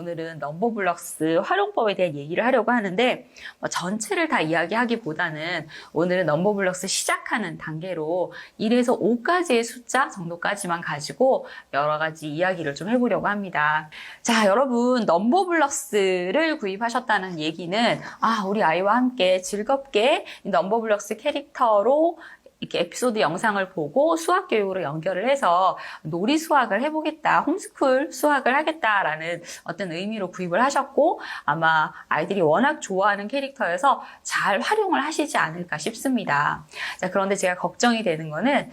오늘은 넘버블럭스 활용법에 대한 얘기를 하려고 하는데 전체를 다 이야기하기보다는 오늘은 넘버블럭스 시작하는 단계로 1에서 5까지의 숫자 정도까지만 가지고 여러 가지 이야기를 좀 해보려고 합니다. 자, 여러분 넘버블럭스를 구입하셨다는 얘기는 우리 아이와 함께 즐겁게 넘버블럭스 캐릭터로 이렇게 에피소드 영상을 보고 수학 교육으로 연결을 해서 놀이 수학을 해보겠다, 홈스쿨 수학을 하겠다라는 어떤 의미로 구입을 하셨고 아마 아이들이 워낙 좋아하는 캐릭터여서 잘 활용을 하시지 않을까 싶습니다. 자, 그런데 제가 걱정이 되는 거는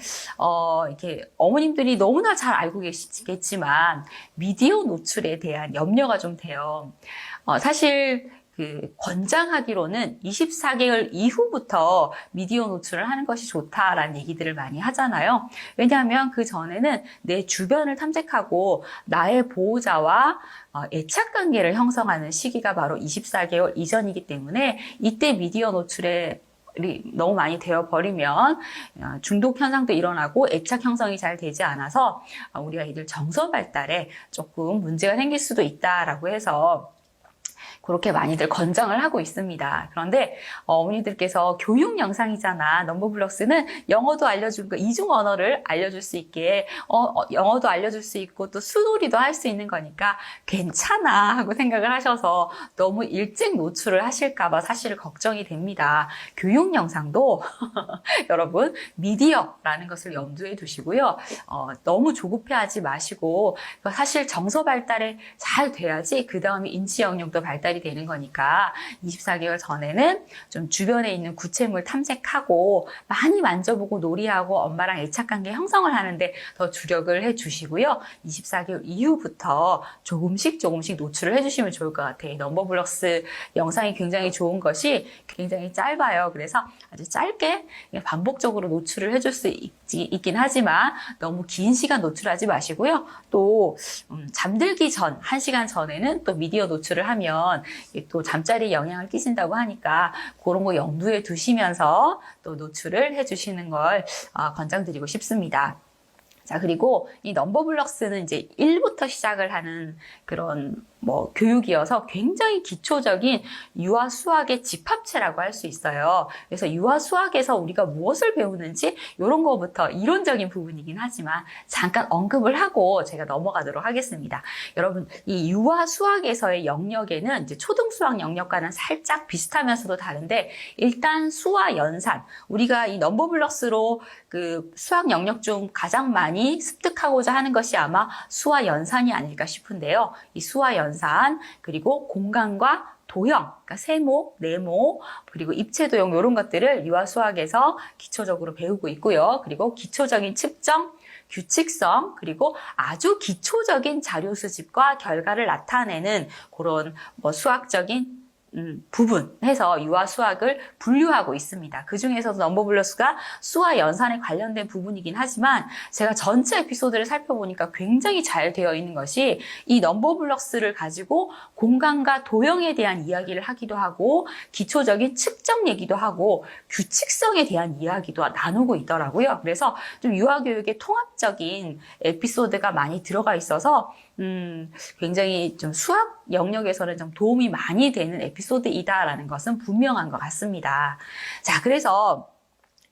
이렇게 어머님들이 너무나 잘 알고 계시겠지만 미디어 노출에 대한 염려가 좀 돼요. 사실 권장하기로는 24개월 이후부터 미디어 노출을 하는 것이 좋다라는 얘기들을 많이 하잖아요. 왜냐하면 그 전에는 내 주변을 탐색하고 나의 보호자와 애착 관계를 형성하는 시기가 바로 24개월 이전이기 때문에 이때 미디어 노출에 너무 많이 되어버리면 중독 현상도 일어나고 애착 형성이 잘 되지 않아서 우리 아이들 정서 발달에 조금 문제가 생길 수도 있다라고 해서 그렇게 많이들 권장을 하고 있습니다. 그런데 어머니들께서 교육 영상이잖아. 넘버블럭스는 영어도 알려주고 이중 언어를 알려줄 수 있게 영어도 알려줄 수 있고 또 수놀이도 할 수 있는 거니까 괜찮아 하고 생각을 하셔서 너무 일찍 노출을 하실까 봐 사실 걱정이 됩니다. 교육 영상도 여러분 미디어라는 것을 염두에 두시고요. 너무 조급해하지 마시고 사실 정서 발달에 잘 돼야지 그 다음에 인지 영역도 발달이 되는 거니까 24개월 전에는 좀 주변에 있는 구체물 탐색하고 많이 만져보고 놀이하고 엄마랑 애착관계 형성을 하는데 더 주력을 해주시고요. 24개월 이후부터 조금씩 노출을 해주시면 좋을 것 같아요. 넘버블럭스 영상이 굉장히 좋은 것이 굉장히 짧아요. 그래서 아주 짧게 반복적으로 노출을 해줄 수 있긴 하지만 너무 긴 시간 노출하지 마시고요. 또 잠들기 전 1시간 전에는 또 미디어 노출을 하면 또 잠자리에 영향을 끼친다고 하니까 그런 거 염두에 두시면서 또 노출을 해주시는 걸 권장드리고 싶습니다. 자, 그리고 이 넘버블럭스는 이제 1부터 시작을 하는 그런 교육이어서 굉장히 기초적인 유아 수학의 집합체라고 할 수 있어요. 그래서 유아 수학에서 우리가 무엇을 배우는지 이런 거부터 이론적인 부분이긴 하지만 잠깐 언급을 하고 제가 넘어가도록 하겠습니다. 여러분, 이 유아 수학에서의 영역에는 이제 초등 수학 영역과는 살짝 비슷하면서도 다른데 일단 수와 연산, 우리가 이 넘버블럭스로 그 수학 영역 중 가장 많이 습득하고자 하는 것이 아마 수와 연산이 아닐까 싶은데요. 이 수와 연산, 그리고 공간과 도형, 그러니까 세모, 네모, 그리고 입체 도형 이런 것들을 유아 수학에서 기초적으로 배우고 있고요. 그리고 기초적인 측정, 규칙성, 그리고 아주 기초적인 자료 수집과 결과를 나타내는 그런 수학적인 부분 해서 유아 수학을 분류하고 있습니다. 그 중에서도 넘버블럭스가 수와 연산에 관련된 부분이긴 하지만 제가 전체 에피소드를 살펴보니까 굉장히 잘 되어 있는 것이 이 넘버블럭스를 가지고 공간과 도형에 대한 이야기를 하기도 하고 기초적인 측정 얘기도 하고 규칙성에 대한 이야기도 나누고 있더라고요. 그래서 좀 유아교육의 통합적인 에피소드가 많이 들어가 있어서 굉장히 좀 수학 영역에서는 좀 도움이 많이 되는 에피소드이다라는 것은 분명한 것 같습니다. 자, 그래서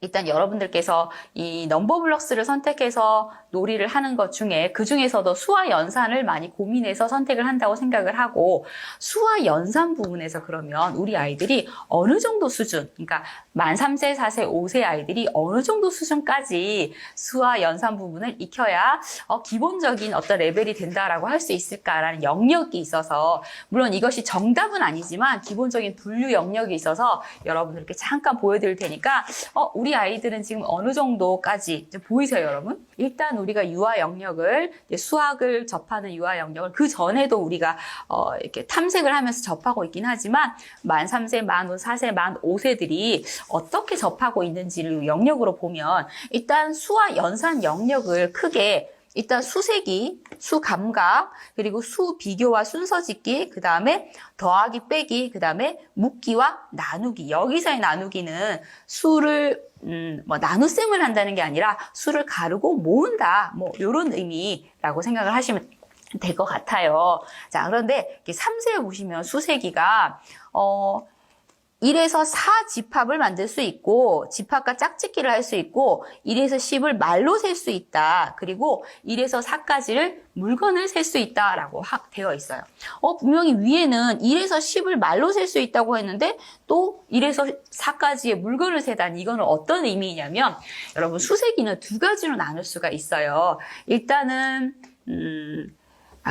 일단 여러분들께서 이 넘버블럭스를 선택해서 놀이를 하는 것 중에 그 중에서도 수와 연산을 많이 고민해서 선택을 한다고 생각을 하고 수와 연산 부분에서 그러면 우리 아이들이 어느 정도 수준, 그러니까 만 3세, 4세, 5세 아이들이 어느 정도 수준까지 수와 연산 부분을 익혀야 기본적인 어떤 레벨이 된다라고 할 수 있을까라는 영역이 있어서 물론 이것이 정답은 아니지만 기본적인 분류 영역이 있어서 여러분들께 잠깐 보여드릴 테니까 우리 아이들은 지금 어느 정도까지 보이세요, 여러분? 일단 우리가 유아 영역을 수학을 접하는 유아 영역을 그 전에도 우리가 이렇게 탐색을 하면서 접하고 있긴 하지만 만 3세, 만 4세, 만 5세들이 어떻게 접하고 있는지를 영역으로 보면 일단 수와 연산 영역을 크게 일단 수세기, 수감각, 그리고 수비교와 순서짓기, 그 다음에 더하기 빼기, 그 다음에 묶기와 나누기. 여기서의 나누기는 수를 나눗셈을 한다는 게 아니라 수를 가르고 모은다. 이런 의미라고 생각을 하시면 될 것 같아요. 자, 그런데 3세에 보시면 수세기가 1에서 4 집합을 만들 수 있고 집합과 짝짓기를 할 수 있고 1에서 10을 말로 셀 수 있다. 그리고 1에서 4까지를 물건을 셀 수 있다라고 되어 있어요. 분명히 위에는 1에서 10을 말로 셀 수 있다고 했는데 또 1에서 4까지의 물건을 세다니 이거는 어떤 의미냐면 여러분 수세기는 두 가지로 나눌 수가 있어요. 일단은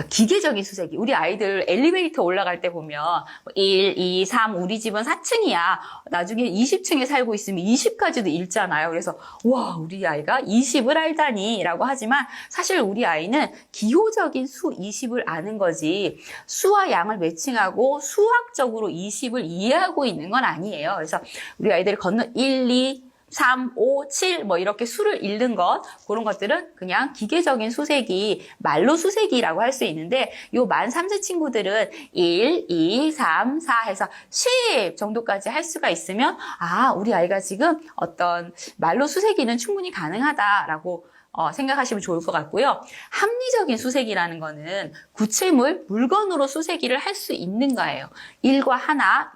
기계적인 수세기. 우리 아이들 엘리베이터 올라갈 때 보면 1, 2, 3, 우리 집은 4층이야. 나중에 20층에 살고 있으면 20까지도 읽잖아요. 그래서 와, 우리 아이가 20을 알다니 라고 하지만 사실 우리 아이는 기호적인 수 20을 아는 거지 수와 양을 매칭하고 수학적으로 20을 이해하고 있는 건 아니에요. 그래서 우리 아이들이 건너 1, 2, 3, 5, 7 뭐 이렇게 수를 읽는 것 그런 것들은 그냥 기계적인 수세기, 말로 수세기라고 할 수 있는데 요 만 3세 친구들은 1, 2, 3, 4 해서 10 정도까지 할 수가 있으면 우리 아이가 지금 어떤 말로 수세기는 충분히 가능하다라고 생각하시면 좋을 것 같고요. 합리적인 수세기라는 거는 구체물, 물건으로 수세기를 할 수 있는 거예요. 1과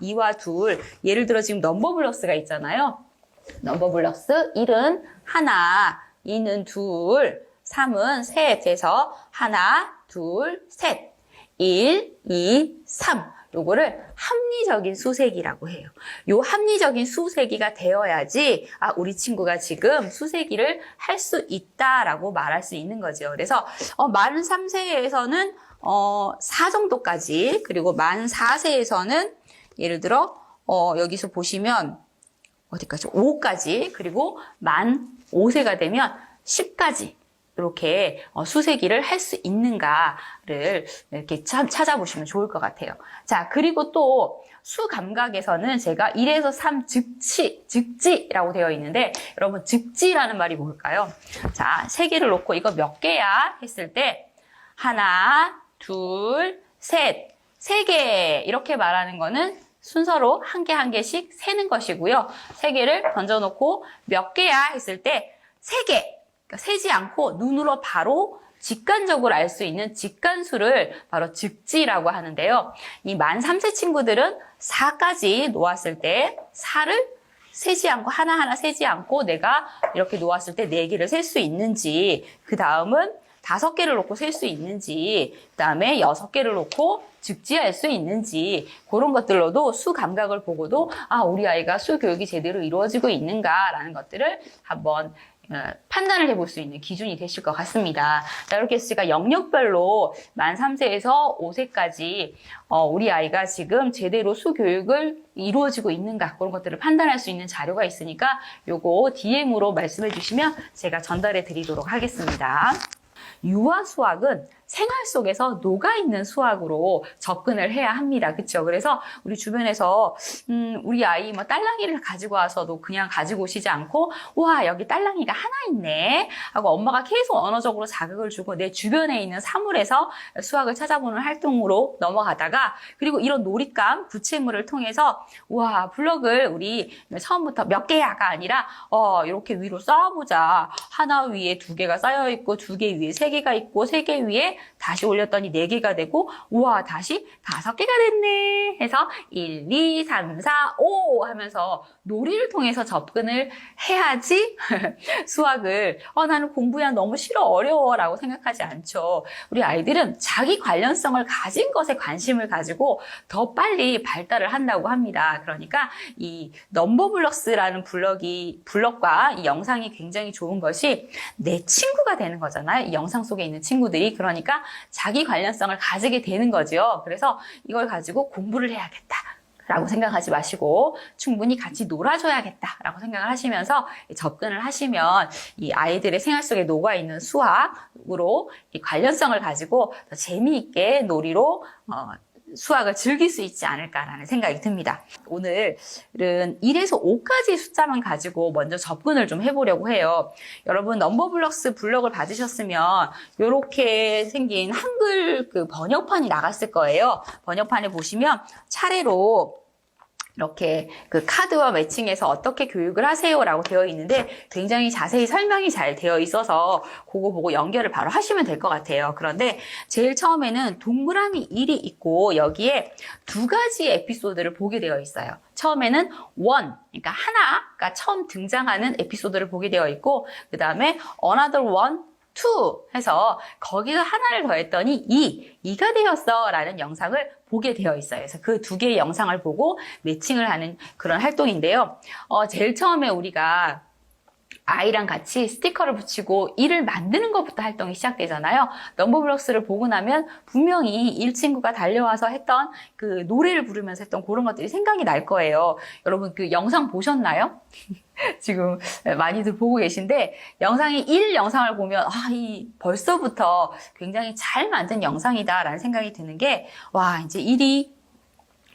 1, 2와 2 예를 들어 지금 넘버블럭스가 있잖아요. 넘버블럭스 1은 하나, 2는 둘, 3은 셋 해서 하나, 둘, 셋, 1, 2, 3 요거를 합리적인 수세기라고 해요. 요 합리적인 수세기가 되어야지 우리 친구가 지금 수세기를 할 수 있다라고 말할 수 있는 거죠. 그래서 만 3세에서는 4 정도까지 그리고 만 4세에서는 예를 들어 여기서 보시면 어디까지? 5까지 그리고 만 5세가 되면 10까지 이렇게 수세기를 할 수 있는가를 이렇게 찾아보시면 좋을 것 같아요. 자, 그리고 또 수 감각에서는 제가 1에서 3 즉지라고 되어 있는데 여러분 즉지라는 말이 뭘까요? 자, 3개를 놓고 이거 몇 개야? 했을 때 하나, 둘, 셋, 3개 이렇게 말하는 거는 순서로 한 개 한 개씩 세는 것이고요. 3개를 던져놓고 몇 개야 했을 때 3개. 그러니까 세지 않고 눈으로 바로 직관적으로 알 수 있는 직관수를 바로 즉지라고 하는데요. 이 만 3세 친구들은 4까지 놓았을 때 4를 세지 않고 하나하나 세지 않고 내가 이렇게 놓았을 때 4개를 셀 수 있는지 그 다음은 5개를 놓고 셀 수 있는지 그 다음에 6개를 놓고 즉지할 수 있는지 그런 것들로도 수 감각을 보고도 우리 아이가 수 교육이 제대로 이루어지고 있는가라는 것들을 한번 판단을 해볼 수 있는 기준이 되실 것 같습니다. 자, 이렇게 해서 제가 영역별로 만 3세에서 5세까지 우리 아이가 지금 제대로 수 교육을 이루어지고 있는가 그런 것들을 판단할 수 있는 자료가 있으니까 요거 DM으로 말씀해 주시면 제가 전달해 드리도록 하겠습니다. 유아 수학은 생활 속에서 녹아있는 수학으로 접근을 해야 합니다. 그렇죠? 그래서 우리 주변에서 우리 아이 뭐 딸랑이를 가지고 와서도 그냥 가지고 오시지 않고 와 여기 딸랑이가 하나 있네 하고 엄마가 계속 언어적으로 자극을 주고 내 주변에 있는 사물에서 수학을 찾아보는 활동으로 넘어가다가 그리고 이런 놀잇감, 구체물을 통해서 와 블럭을 우리 처음부터 몇 개야가 아니라 이렇게 위로 쌓아보자. 하나 위에 2개가 쌓여있고 2개 위에 3개가 있고 3개 위에 다시 올렸더니 4개가 되고 우와 다시 5개가 됐네 해서 1, 2, 3, 4, 5 하면서 놀이를 통해서 접근을 해야지 수학을 나는 공부야 너무 싫어 어려워 라고 생각하지 않죠. 우리 아이들은 자기 관련성을 가진 것에 관심을 가지고 더 빨리 발달을 한다고 합니다. 그러니까 이 넘버블럭스라는 블럭과 이 영상이 굉장히 좋은 것이 내 친구가 되는 거잖아요. 이 영상 속에 있는 친구들이. 그러니까 자기 관련성을 가지게 되는 거죠. 그래서 이걸 가지고 공부를 해야겠다 라고 생각하지 마시고 충분히 같이 놀아줘야겠다 라고 생각을 하시면서 접근을 하시면 이 아이들의 생활 속에 녹아있는 수학으로 이 관련성을 가지고 더 재미있게 놀이로 수학을 즐길 수 있지 않을까라는 생각이 듭니다. 오늘은 1에서 5까지의 숫자만 가지고 먼저 접근을 좀 해보려고 해요. 여러분 넘버블럭스 블럭을 받으셨으면 이렇게 생긴 한글 그 번역판이 나갔을 거예요. 번역판에 보시면 차례로 이렇게 그 카드와 매칭해서 어떻게 교육을 하세요라고 되어 있는데 굉장히 자세히 설명이 잘 되어 있어서 그거 보고 연결을 바로 하시면 될 것 같아요. 그런데 제일 처음에는 동그라미 1이 있고 여기에 두 가지 에피소드를 보게 되어 있어요. 처음에는 one, 그러니까 하나가 처음 등장하는 에피소드를 보게 되어 있고 그 다음에 another one, two 해서 거기서 하나를 더했더니 2가 되었어 라는 영상을 보게 되어 있어요. 그래서 그 두 개의 영상을 보고 매칭을 하는 그런 활동인데요. 제일 처음에 우리가 아이랑 같이 스티커를 붙이고 일을 만드는 것부터 활동이 시작되잖아요. 넘버블럭스를 보고 나면 분명히 일 친구가 달려와서 했던 그 노래를 부르면서 했던 그런 것들이 생각이 날 거예요. 여러분 그 영상 보셨나요? 지금 많이들 보고 계신데 영상이 1 영상을 보면 벌써부터 굉장히 잘 만든 영상이다라는 생각이 드는 게 이제 1이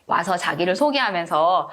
와서 자기를 소개하면서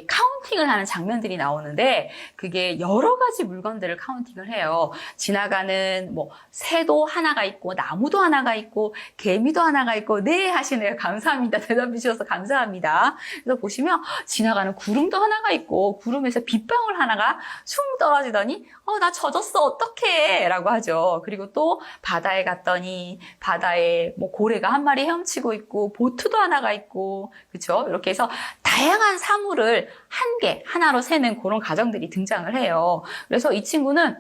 카운팅을 하는 장면들이 나오는데 그게 여러 가지 물건들을 카운팅을 해요. 지나가는 새도 하나가 있고 나무도 하나가 있고 개미도 하나가 있고 네 하시네요. 감사합니다. 대답해 주셔서 감사합니다. 그래서 보시면 지나가는 구름도 하나가 있고 구름에서 빗방울 하나가 숭 떨어지더니 나 젖었어 어떡해 라고 하죠. 그리고 또 바다에 갔더니 바다에 고래가 한 마리 헤엄치고 있고 보트도 하나가 있고 그렇죠? 이렇게 해서 다양한 사물을 하나로 세는 그런 가정들이 등장을 해요. 그래서 이 친구는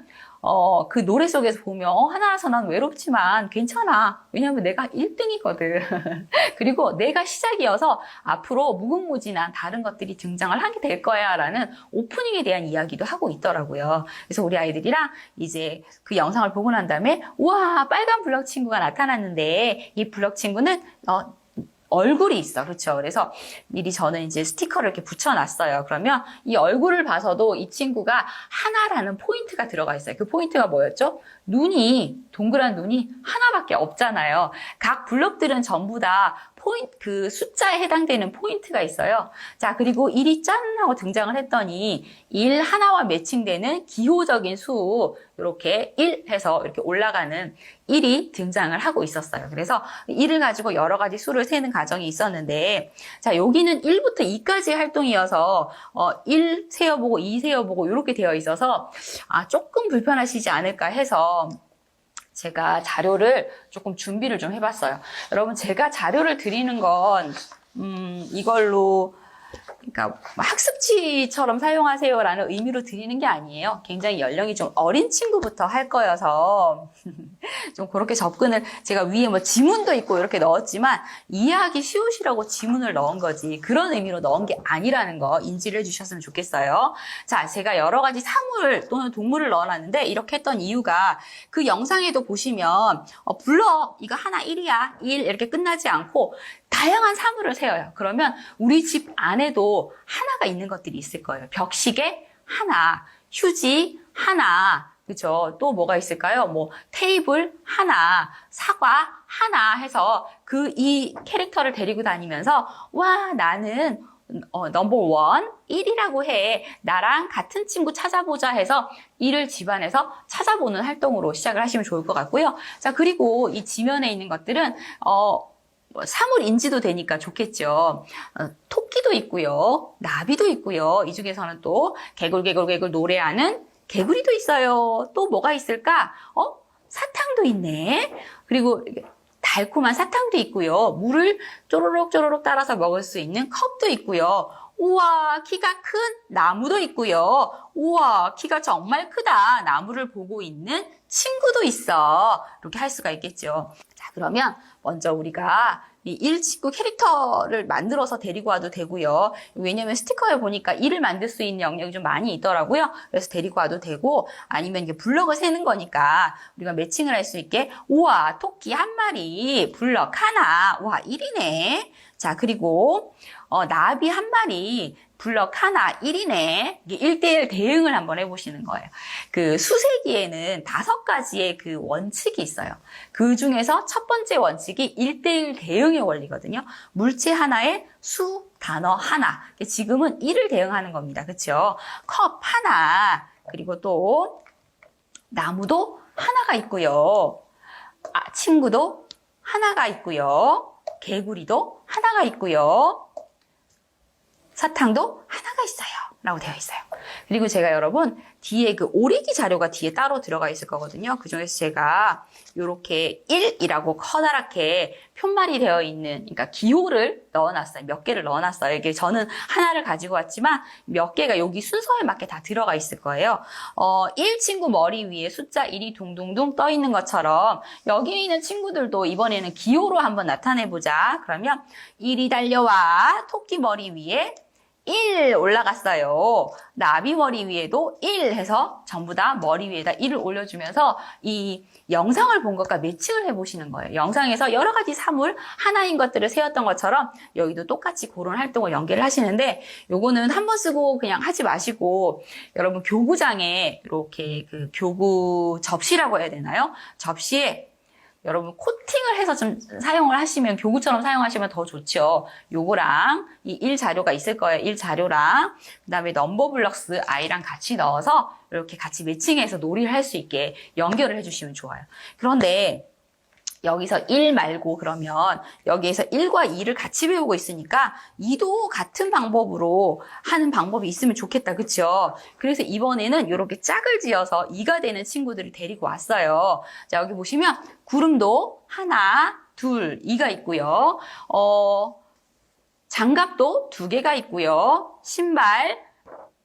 그 노래 속에서 보면 하나라서 난 외롭지만 괜찮아. 왜냐하면 내가 1등이거든. 그리고 내가 시작이어서 앞으로 무궁무진한 다른 것들이 등장을 하게 될 거야 라는 오프닝에 대한 이야기도 하고 있더라고요. 그래서 우리 아이들이랑 이제 그 영상을 보고 난 다음에 우와 빨간 블럭 친구가 나타났는데 이 블럭 친구는 얼굴이 있어. 그렇죠. 그래서 미리 저는 이제 스티커를 이렇게 붙여놨어요. 그러면 이 얼굴을 봐서도 이 친구가 하나라는 포인트가 들어가 있어요. 그 포인트가 뭐였죠? 동그란 눈이 하나밖에 없잖아요. 각 블럭들은 전부 다 그 숫자에 해당되는 포인트가 있어요. 자, 그리고 1이 짠 하고 등장을 했더니 1 하나와 매칭되는 기호적인 수, 이렇게 1 해서 이렇게 올라가는 1이 등장을 하고 있었어요. 그래서 1을 가지고 여러 가지 수를 세는 과정이 있었는데, 자, 여기는 1부터 2까지 활동이어서 1 세어보고 2 세어보고 이렇게 되어 있어서 조금 불편하시지 않을까 해서 제가 자료를 조금 준비를 좀 해봤어요. 여러분 제가 자료를 드리는 건 이걸로 그러니까 학습지처럼 사용하세요라는 의미로 드리는 게 아니에요. 굉장히 연령이 좀 어린 친구부터 할 거여서 좀 그렇게 접근을 제가 위에 지문도 있고 이렇게 넣었지만 이해하기 쉬우시라고 지문을 넣은 거지 그런 의미로 넣은 게 아니라는 거 인지를 해주셨으면 좋겠어요. 자, 제가 여러 가지 사물 또는 동물을 넣어놨는데 이렇게 했던 이유가 그 영상에도 보시면 블럭 이거 하나 1이야 1 이렇게 끝나지 않고 다양한 사물을 세워요. 그러면 우리 집 안에도 하나가 있는 것들이 있을 거예요. 벽시계 하나, 휴지 하나, 그죠? 또 뭐가 있을까요? 테이블 하나, 사과 하나 해서 이 캐릭터를 데리고 다니면서 와, 나는 넘버 원 1이라고 해. 나랑 같은 친구 찾아보자 해서 이를 집안에서 찾아보는 활동으로 시작을 하시면 좋을 것 같고요. 자, 그리고 이 지면에 있는 것들은 사물 인지도 되니까 좋겠죠. 토끼도 있고요. 나비도 있고요. 이 중에서는 또 개굴개굴개굴 노래하는 개구리도 있어요. 또 뭐가 있을까? 사탕도 있네. 그리고 달콤한 사탕도 있고요. 물을 쪼로록 따라서 먹을 수 있는 컵도 있고요. 우와, 키가 큰 나무도 있고요. 우와, 키가 정말 크다. 나무를 보고 있는 친구도 있어. 이렇게 할 수가 있겠죠. 자, 그러면 먼저 우리가 이 1친구 캐릭터를 만들어서 데리고 와도 되고요. 왜냐면 스티커에 보니까 1을 만들 수 있는 영역이 좀 많이 있더라고요. 그래서 데리고 와도 되고 아니면 이게 블럭을 세는 거니까 우리가 매칭을 할 수 있게 우와, 토끼 한 마리, 블럭 하나, 와, 1이네. 자, 그리고 나비 한 마리, 블럭 하나 1이네. 이게 1대1 대응을 한번 해보시는 거예요. 그 수세기에는 5가지의 그 원칙이 있어요. 그 중에서 첫 번째 원칙이 1대1 대응의 원리거든요. 물체 하나에 수, 단어 하나. 지금은 1을 대응하는 겁니다. 그렇죠? 컵 하나, 그리고 또 나무도 하나가 있고요. 친구도 하나가 있고요. 개구리도 하나가 있고요. 사탕도 하나가 있어요. 라고 되어 있어요. 그리고 제가 여러분 뒤에 그 오리기 자료가 뒤에 따로 들어가 있을 거거든요. 그 중에서 제가 이렇게 1이라고 커다랗게 편말이 되어 있는, 그러니까 기호를 넣어놨어요. 몇 개를 넣어놨어요. 이게 저는 하나를 가지고 왔지만 몇 개가 여기 순서에 맞게 다 들어가 있을 거예요. 1 친구 머리 위에 숫자 1이 둥둥둥 떠 있는 것처럼 여기 있는 친구들도 이번에는 기호로 한번 나타내보자. 그러면 1이 달려와 토끼 머리 위에 1 올라갔어요. 나비 머리 위에도 1 해서 전부 다 머리 위에다 1을 올려주면서 이 영상을 본 것과 매칭을 해보시는 거예요. 영상에서 여러 가지 사물 하나인 것들을 세웠던 것처럼 여기도 똑같이 그런 활동을 연계를 하시는데, 요거는 한 번 쓰고 그냥 하지 마시고 여러분 교구장에 이렇게 그 교구 접시라고 해야 되나요? 접시에 여러분 코팅을 해서 좀 사용을 하시면, 교구처럼 사용하시면 더 좋죠. 요거랑 이 1 자료가 있을 거예요. 1 자료랑 그다음에 넘버블럭스 아이랑 같이 넣어서 이렇게 같이 매칭해서 놀이를 할 수 있게 연결을 해주시면 좋아요. 그런데 여기서 1 말고 그러면 여기에서 1과 2를 같이 배우고 있으니까 2도 같은 방법으로 하는 방법이 있으면 좋겠다. 그쵸? 그래서 이번에는 이렇게 짝을 지어서 2가 되는 친구들을 데리고 왔어요. 자, 여기 보시면 구름도 하나, 둘, 2가 있고요. 장갑도 2개가 있고요. 신발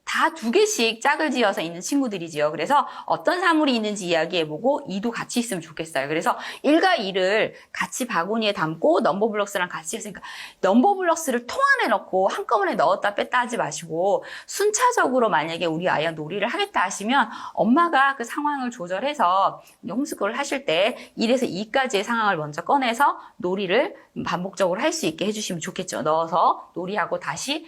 다 2개씩 짝을 지어서 있는 친구들이지요. 그래서 어떤 사물이 있는지 이야기해보고 2도 같이 있으면 좋겠어요. 그래서 1과 2를 같이 바구니에 담고 넘버블럭스랑 같이 했으니까 넘버블럭스를 통 안에 넣고 한꺼번에 넣었다 뺐다 하지 마시고 순차적으로 만약에 우리 아이와 놀이를 하겠다 하시면 엄마가 그 상황을 조절해서 홈스쿨을 하실 때 1에서 2까지의 상황을 먼저 꺼내서 놀이를 반복적으로 할 수 있게 해주시면 좋겠죠. 넣어서 놀이하고 다시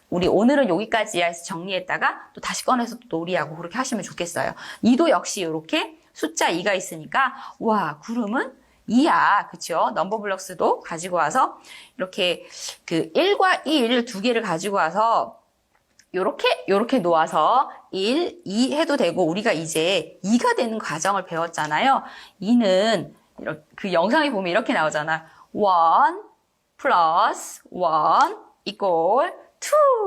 우리 오늘은 여기까지 해서 정리했다가 또 다시 꺼내서 또 놀이하고 그렇게 하시면 좋겠어요. 2도 역시 이렇게 숫자 2가 있으니까 와, 구름은 2야. 그쵸? 넘버블럭스도 가지고 와서 이렇게 그 1과 1 2개를 가지고 와서 요렇게 놓아서 1, 2 해도 되고, 우리가 이제 2가 되는 과정을 배웠잖아요. 2는 그 영상에 보면 이렇게 나오잖아. 1 플러스 1 equal 2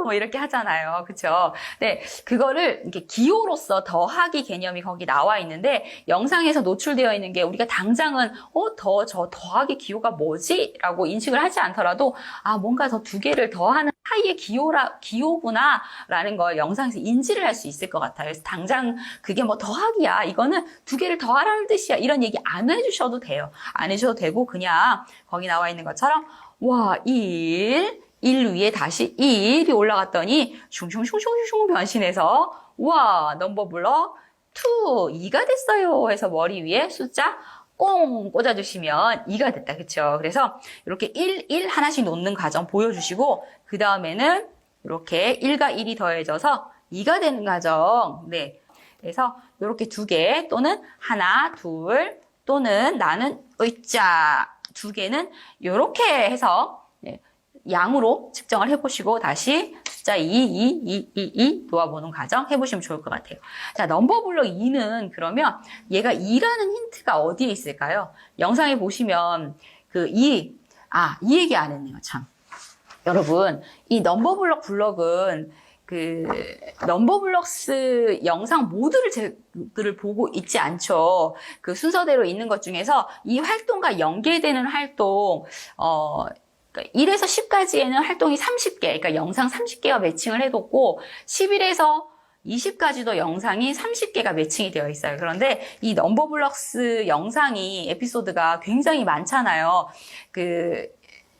뭐 이렇게 하잖아요. 그쵸? 네, 그거를 이렇게 기호로서 더하기 개념이 거기 나와 있는데, 영상에서 노출되어 있는 게 우리가 당장은 저 더하기 기호가 뭐지? 라고 인식을 하지 않더라도 뭔가 더 2개를 더하는 사이의 기호구나 라는 걸 영상에서 인지를 할 수 있을 것 같아요. 그래서 당장 그게 뭐 더하기야, 이거는 2개를 더하라는 뜻이야, 이런 얘기 안 해주셔도 돼요. 안 해주셔도 되고 그냥 거기 나와 있는 것처럼 와, 1 위에 다시 1이 올라갔더니 슝슝슝슝슝 변신해서 와, 넘버블럭 2, 2가 됐어요 해서 머리 위에 숫자 꽁 꽂아주시면 2가 됐다. 그쵸? 그래서 이렇게 1 하나씩 놓는 과정 보여주시고, 그 다음에는 이렇게 1과 1이 더해져서 2가 되는 과정. 네. 그래서 이렇게 2개 또는 하나, 둘 또는 나는 의자 2개는 이렇게 해서 양으로 측정을 해보시고 다시 숫자 2 놓아보는 과정 해보시면 좋을 것 같아요. 자, 넘버블럭 2는 그러면 얘가 2라는 힌트가 어디에 있을까요? 영상에 보시면 이 얘기 안 했네요. 참. 여러분, 이 넘버블럭 블럭은 넘버블럭스 영상 모두를 보고 있지 않죠. 그 순서대로 있는 것 중에서 이 활동과 연계되는 활동, 1에서 10까지에는 활동이 30개, 그러니까 영상 30개가 매칭을 해뒀고, 11에서 20까지도 영상이 30개가 매칭이 되어 있어요. 그런데 이 넘버블럭스 영상이, 에피소드가 굉장히 많잖아요.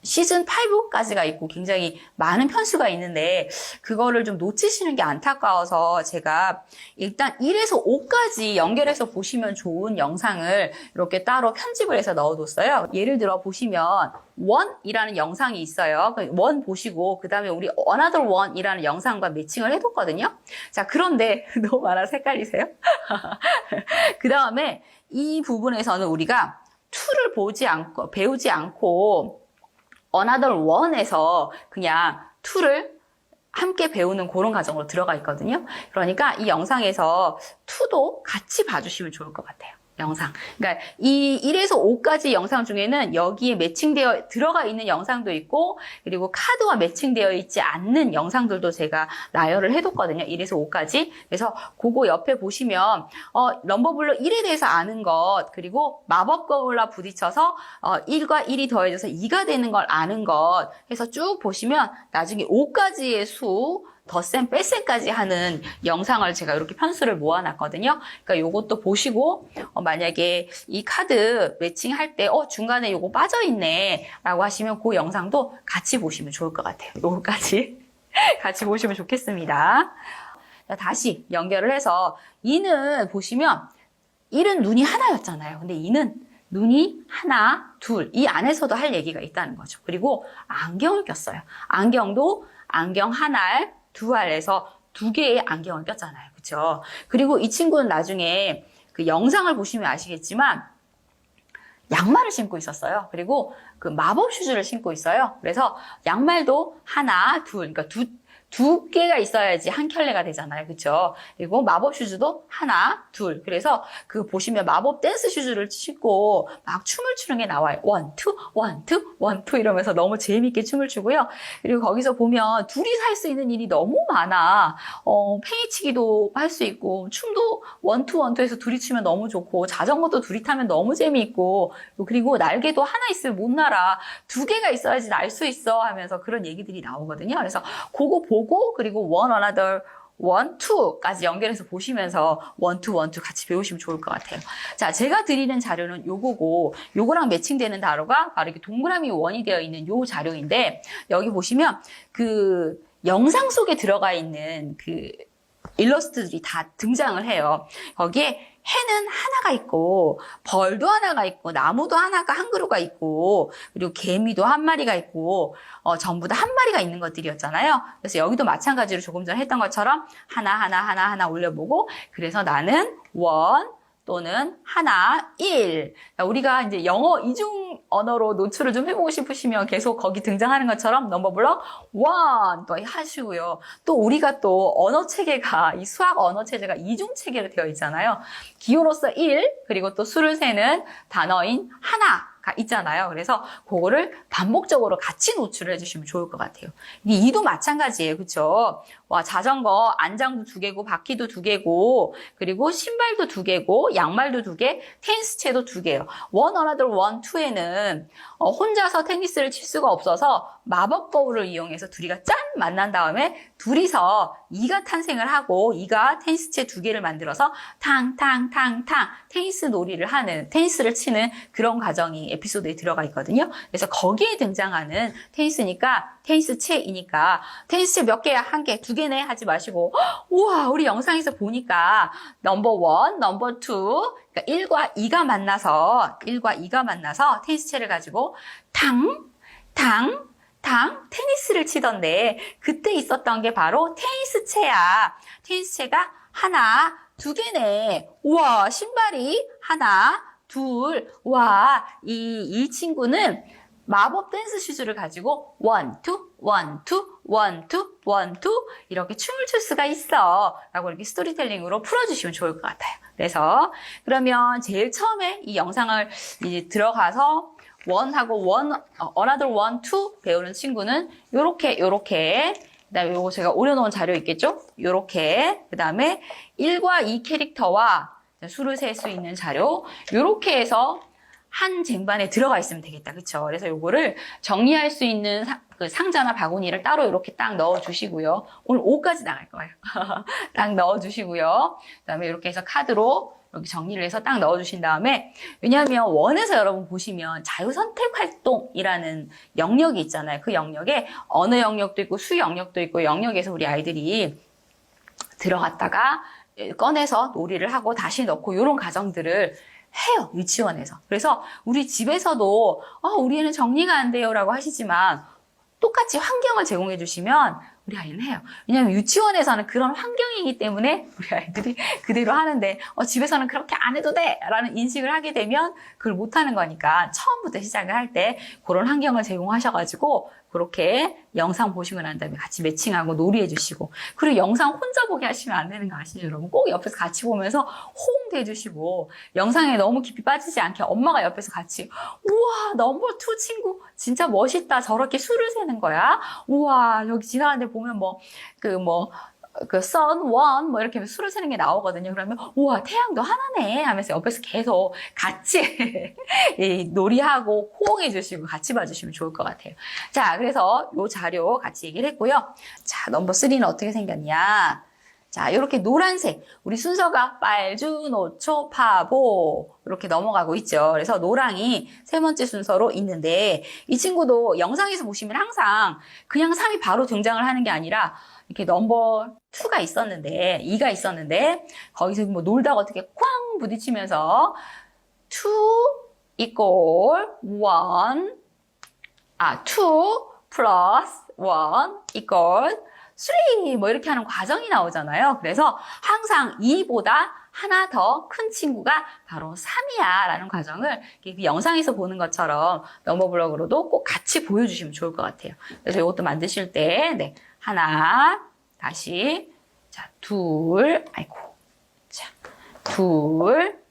시즌 5까지가 있고 굉장히 많은 편수가 있는데 그거를 좀 놓치시는 게 안타까워서 제가 일단 1에서 5까지 연결해서 보시면 좋은 영상을 이렇게 따로 편집을 해서 넣어뒀어요. 예를 들어 보시면 1이라는 영상이 있어요. 1 보시고 그 다음에 우리 Another One이라는 영상과 매칭을 해뒀거든요. 자, 그런데 너무 많아서 헷갈리세요? 그 다음에 이 부분에서는 우리가 2를 배우지 않고 Another One에서 그냥 2를 함께 배우는 그런 과정으로 들어가 있거든요. 그러니까 이 영상에서 2도 같이 봐주시면 좋을 것 같아요. 영상. 그러니까 이 1에서 5까지 영상 중에는 여기에 매칭되어 들어가 있는 영상도 있고, 그리고 카드와 매칭되어 있지 않는 영상들도 제가 나열을 해뒀거든요. 1에서 5까지. 그래서 그거 옆에 보시면 넘버블럭 1에 대해서 아는 것, 그리고 마법 거울과 부딪혀서 1과 1이 더해져서 2가 되는 걸 아는 것 해서 쭉 보시면 나중에 5까지의 수, 덧셈, 뺄셈까지 하는 영상을 제가 이렇게 편수를 모아놨거든요. 그러니까 요것도 보시고 만약에 이 카드 매칭할 때 중간에 요거 빠져있네 라고 하시면 그 영상도 같이 보시면 좋을 것 같아요. 요거까지 같이 보시면 좋겠습니다. 자, 다시 연결을 해서 2는 보시면 1은 눈이 하나였잖아요. 근데 2는 눈이 하나, 둘, 이 안에서도 할 얘기가 있다는 거죠. 그리고 안경을 꼈어요. 안경도 안경 한 알, 두 알에서 두 개의 안경을 꼈잖아요. 그렇죠? 그리고 이 친구는 나중에 그 영상을 보시면 아시겠지만 양말을 신고 있었어요. 그리고 그 마법 슈즈를 신고 있어요. 그래서 양말도 하나, 둘, 그러니까 두 개가 있어야지 한 켤레가 되잖아요. 그렇죠? 그리고 마법 슈즈도 하나, 둘. 그래서 그 보시면 마법 댄스 슈즈를 신고 막 춤을 추는 게 나와요. 원, 투, 원, 투, 원, 투 이러면서 너무 재미있게 춤을 추고요. 그리고 거기서 보면 둘이서 할 수 있는 일이 너무 많아. 팽이치기도 할 수 있고, 춤도 원, 투, 원, 투에서 둘이 추면 너무 좋고, 자전거도 둘이 타면 너무 재미있고, 그리고 날개도 하나 있으면 못 날아. 두 개가 있어야지 날 수 있어 하면서 그런 얘기들이 나오거든요. 그래서 그거 보고, 그리고 one another, one, two까지 연결해서 보시면서 one, two, one, two 같이 배우시면 좋을 것 같아요. 자, 제가 드리는 자료는 요거고, 요거랑 매칭되는 단어가 바로 이렇게 동그라미 원이 되어 있는 요 자료인데, 여기 보시면 그 영상 속에 들어가 있는 그 일러스트들이 다 등장을 해요. 거기에 해는 하나가 있고, 벌도 하나가 있고, 나무도 하나가 한 그루가 있고, 그리고 개미도 한 마리가 있고, 전부 다 한 마리가 있는 것들이었잖아요. 그래서 여기도 마찬가지로 조금 전에 했던 것처럼 하나 올려보고, 그래서 나는 원 또는 하나, 1. 우리가 이제 영어 이중 언어로 노출을 좀 해보고 싶으시면 계속 거기 등장하는 것처럼 넘버블럭 1 또 하시고요. 또 우리가 또 언어 체계가, 이 수학 언어 체제가 이중 체계로 되어 있잖아요. 기호로서 1, 그리고 또 수를 세는 단어인 하나가 있잖아요. 그래서 그거를 반복적으로 같이 노출을 해주시면 좋을 것 같아요. 이도 마찬가지예요. 그쵸? 와, 자전거 안장도 2개고 바퀴도 2개고 그리고 신발도 2개고 양말도 2개, 테니스채도 2개예요. one another one two에는 혼자서 테니스를 칠 수가 없어서 마법 거울을 이용해서 둘이가 짠 만난 다음에 둘이서 2가 탄생을 하고 2가 테니스채 2개를 만들어서 탕탕탕탕 테니스 놀이를 하는, 테니스를 치는 그런 과정이 에피소드에 들어가 있거든요. 그래서 거기에 등장하는 테니스니까 테니스채이니까 테니스채 몇 개야? 1개, 2개네 하지 마시고 우와 우리 영상에서 보니까 넘버 1, 넘버 2 그러니까 1과 2가 만나서 테니스채를 가지고 테니스를 치던데 그때 있었던 게 바로 테니스채야. 테니스채가 하나, 2개네. 우와, 신발이 하나, 둘. 와, 이 친구는 마법 댄스 슈즈를 가지고 원, 투, 원, 투, 원, 투, 원, 투 이렇게 춤을 출 수가 있어. 라고 이렇게 스토리텔링으로 풀어주시면 좋을 것 같아요. 그래서 그러면 제일 처음에 이 영상을 이제 들어가서 another one, two 배우는 친구는 요렇게 그다음에 요거 제가 올려놓은 자료 있겠죠? 요렇게 그다음에 1과 2 캐릭터와 수를 셀 수 있는 자료 요렇게 해서 한 쟁반에 들어가 있으면 되겠다. 그쵸? 그래서 요거를 정리할 수 있는 그 상자나 바구니를 따로 이렇게 딱 넣어주시고요. 오늘 5까지 나갈 거예요. 딱 넣어주시고요. 그다음에 이렇게 해서 카드로 이렇게 정리를 해서 딱 넣어주신 다음에 왜냐하면 원에서 여러분 보시면 자유선택활동이라는 영역이 있잖아요. 그 영역에 언어 영역도 있고 수 영역도 있고 영역에서 우리 아이들이 들어갔다가 꺼내서 놀이를 하고 다시 넣고 이런 과정들을 해요. 유치원에서. 그래서 우리 집에서도 우리 애는 정리가 안 돼요 라고 하시지만 똑같이 환경을 제공해 주시면 우리 아이는 해요. 왜냐하면 유치원에서는 그런 환경이기 때문에 우리 아이들이 그대로 하는데 집에서는 그렇게 안 해도 돼 라는 인식을 하게 되면 그걸 못하는 거니까 처음부터 시작을 할 때 그런 환경을 제공하셔가지고 그렇게 영상 보시고 난 다음에 같이 매칭하고 놀이해 주시고, 그리고 영상 혼자 보게 하시면 안 되는 거 아시죠, 여러분? 꼭 옆에서 같이 보면서 호응도 해주시고, 영상에 너무 깊이 빠지지 않게 엄마가 옆에서 같이, 우와, 넘버 2 친구 진짜 멋있다. 저렇게 수를 세는 거야. 우와, 여기 지나가는데 보면 선, 원, 뭐 이렇게 수를 세는 게 나오거든요. 그러면, 우와, 태양도 하나네 하면서 옆에서 계속 같이 놀이하고 호응해 주시고 같이 봐주시면 좋을 것 같아요. 자, 그래서 요 자료 같이 얘기를 했고요. 자, 넘버 3는 어떻게 생겼냐. 자, 이렇게 노란색. 우리 순서가 빨주, 노초, 파보. 이렇게 넘어가고 있죠. 그래서 노랑이 세 번째 순서로 있는데, 이 친구도 영상에서 보시면 항상 그냥 3이 바로 등장을 하는 게 아니라, 이렇게 넘버 2가 있었는데, 2가 있었는데, 거기서 뭐 놀다가 어떻게 쾅 부딪히면서, 2 equal 1, 2 plus 1 equal 3, 뭐 이렇게 하는 과정이 나오잖아요. 그래서 항상 2보다 하나 더 큰 친구가 바로 3이야 라는 과정을 그 영상에서 보는 것처럼 넘버블럭으로도 꼭 같이 보여주시면 좋을 것 같아요. 그래서 이것도 만드실 때, 네, 하나, 다시, 자, 둘, 아이고, 자, 둘,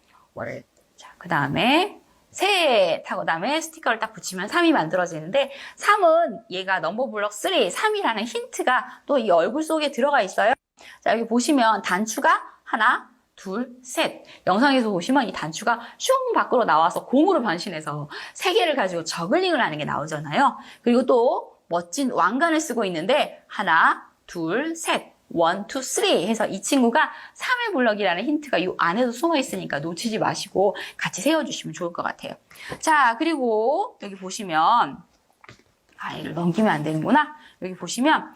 자, 그 다음에 셋 하고 그다음에 스티커를 딱 붙이면 3이 만들어지는데, 3은 얘가 넘버블럭 3, 3이라는 힌트가 또 이 얼굴 속에 들어가 있어요. 자, 여기 보시면 단추가 하나, 둘, 셋. 영상에서 보시면 이 단추가 슝 밖으로 나와서 공으로 변신해서 3개를 가지고 저글링을 하는 게 나오잖아요. 그리고 또 멋진 왕관을 쓰고 있는데 하나, 둘, 셋. 1, 2, 3 해서 이 친구가 3의 블럭이라는 힌트가 이 안에도 숨어 있으니까 놓치지 마시고 같이 세워주시면 좋을 것 같아요. 자, 그리고 여기 보시면, 이걸 넘기면 안 되는구나. 여기 보시면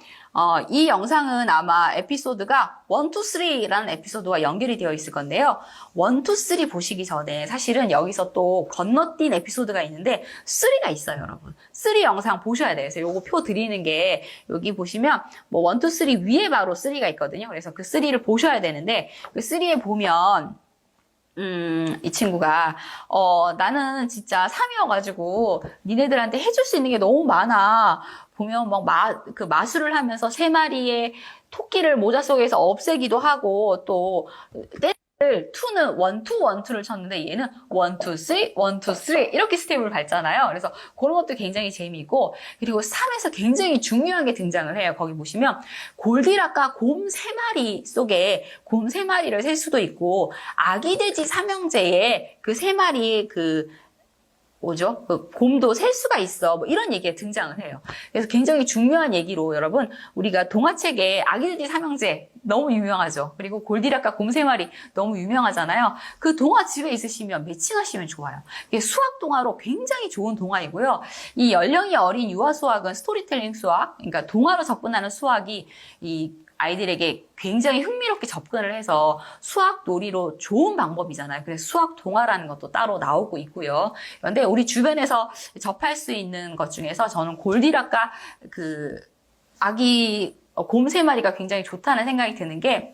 이 영상은 아마 에피소드가 1, 2, 3라는 에피소드와 연결이 되어 있을 건데요. 1, 2, 3 보시기 전에 사실은 여기서 또 건너뛴 에피소드가 있는데 3가 있어요, 여러분. 3 영상 보셔야 돼요. 그래서 요거 표 드리는 게 여기 보시면 뭐 1, 2, 3 위에 바로 3가 있거든요. 그래서 그 3를 보셔야 되는데 그 3에 보면 이 친구가, 나는 진짜 3이어가지고, 니네들한테 해줄 수 있는 게 너무 많아. 보면 그 마술을 하면서 3마리의 토끼를 모자 속에서 없애기도 하고, 또, 2는 1, 2, 1, 2를 쳤는데 얘는 1, 2, 3, 1, 2, 3 이렇게 스텝을 밟잖아요. 그래서 그런 것도 굉장히 재미있고, 그리고 3에서 굉장히 중요한 게 등장을 해요. 거기 보시면 골디락과 곰 3마리 속에 곰 3마리를 셀 수도 있고, 아기 돼지 삼형제의 그 3마리의 뭐죠? 곰도 셀 수가 있어. 뭐 이런 얘기가 등장을 해요. 그래서 굉장히 중요한 얘기로 여러분, 우리가 동화책에 아기돼지 삼형제 너무 유명하죠. 그리고 골디락과 곰 3마리 너무 유명하잖아요. 그 동화 집에 있으시면 매칭하시면 좋아요. 이게 수학 동화로 굉장히 좋은 동화이고요. 이 연령이 어린 유아 수학은 스토리텔링 수학, 그러니까 동화로 접근하는 수학이 이 아이들에게 굉장히 흥미롭게 접근을 해서 수학 놀이로 좋은 방법이잖아요. 그래서 수학 동화라는 것도 따로 나오고 있고요. 그런데 우리 주변에서 접할 수 있는 것 중에서 저는 골디락과 아기 곰 3마리가 굉장히 좋다는 생각이 드는 게,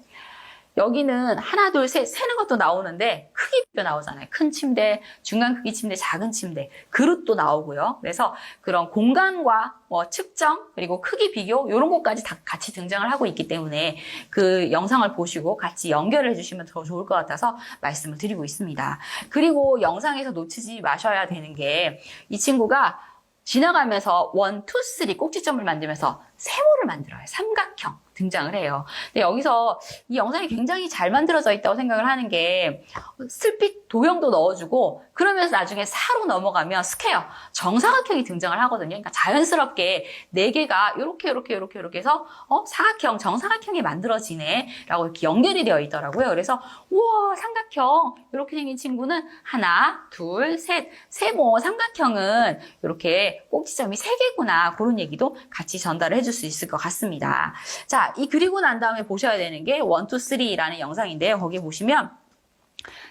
여기는 하나, 둘, 셋 세는 것도 나오는데 크기 비교 나오잖아요. 큰 침대, 중간 크기 침대, 작은 침대, 그릇도 나오고요. 그래서 그런 공간과 측정, 그리고 크기 비교 이런 것까지 다 같이 등장을 하고 있기 때문에 그 영상을 보시고 같이 연결을 해주시면 더 좋을 것 같아서 말씀을 드리고 있습니다. 그리고 영상에서 놓치지 마셔야 되는 게, 이 친구가 지나가면서 1, 2, 3 꼭지점을 만들면서 세모를 만들어요. 삼각형 등장을 해요. 근데 여기서 이 영상이 굉장히 잘 만들어져 있다고 생각을 하는 게, 슬핏 도형도 넣어주고 그러면서 나중에 4로 넘어가면 스퀘어, 정사각형이 등장을 하거든요. 그러니까 자연스럽게 4개가 이렇게 해서 사각형, 정사각형이 만들어지네 라고 이렇게 연결이 되어 있더라고요. 그래서 우와, 삼각형 이렇게 생긴 친구는 하나, 둘, 셋, 세모 삼각형은 이렇게 꼭지점이 3개구나, 그런 얘기도 같이 전달을 해줄 수 있을 것 같습니다. 자, 그리고 난 다음에 보셔야 되는 게 1, 2, 3라는 영상인데요. 거기 보시면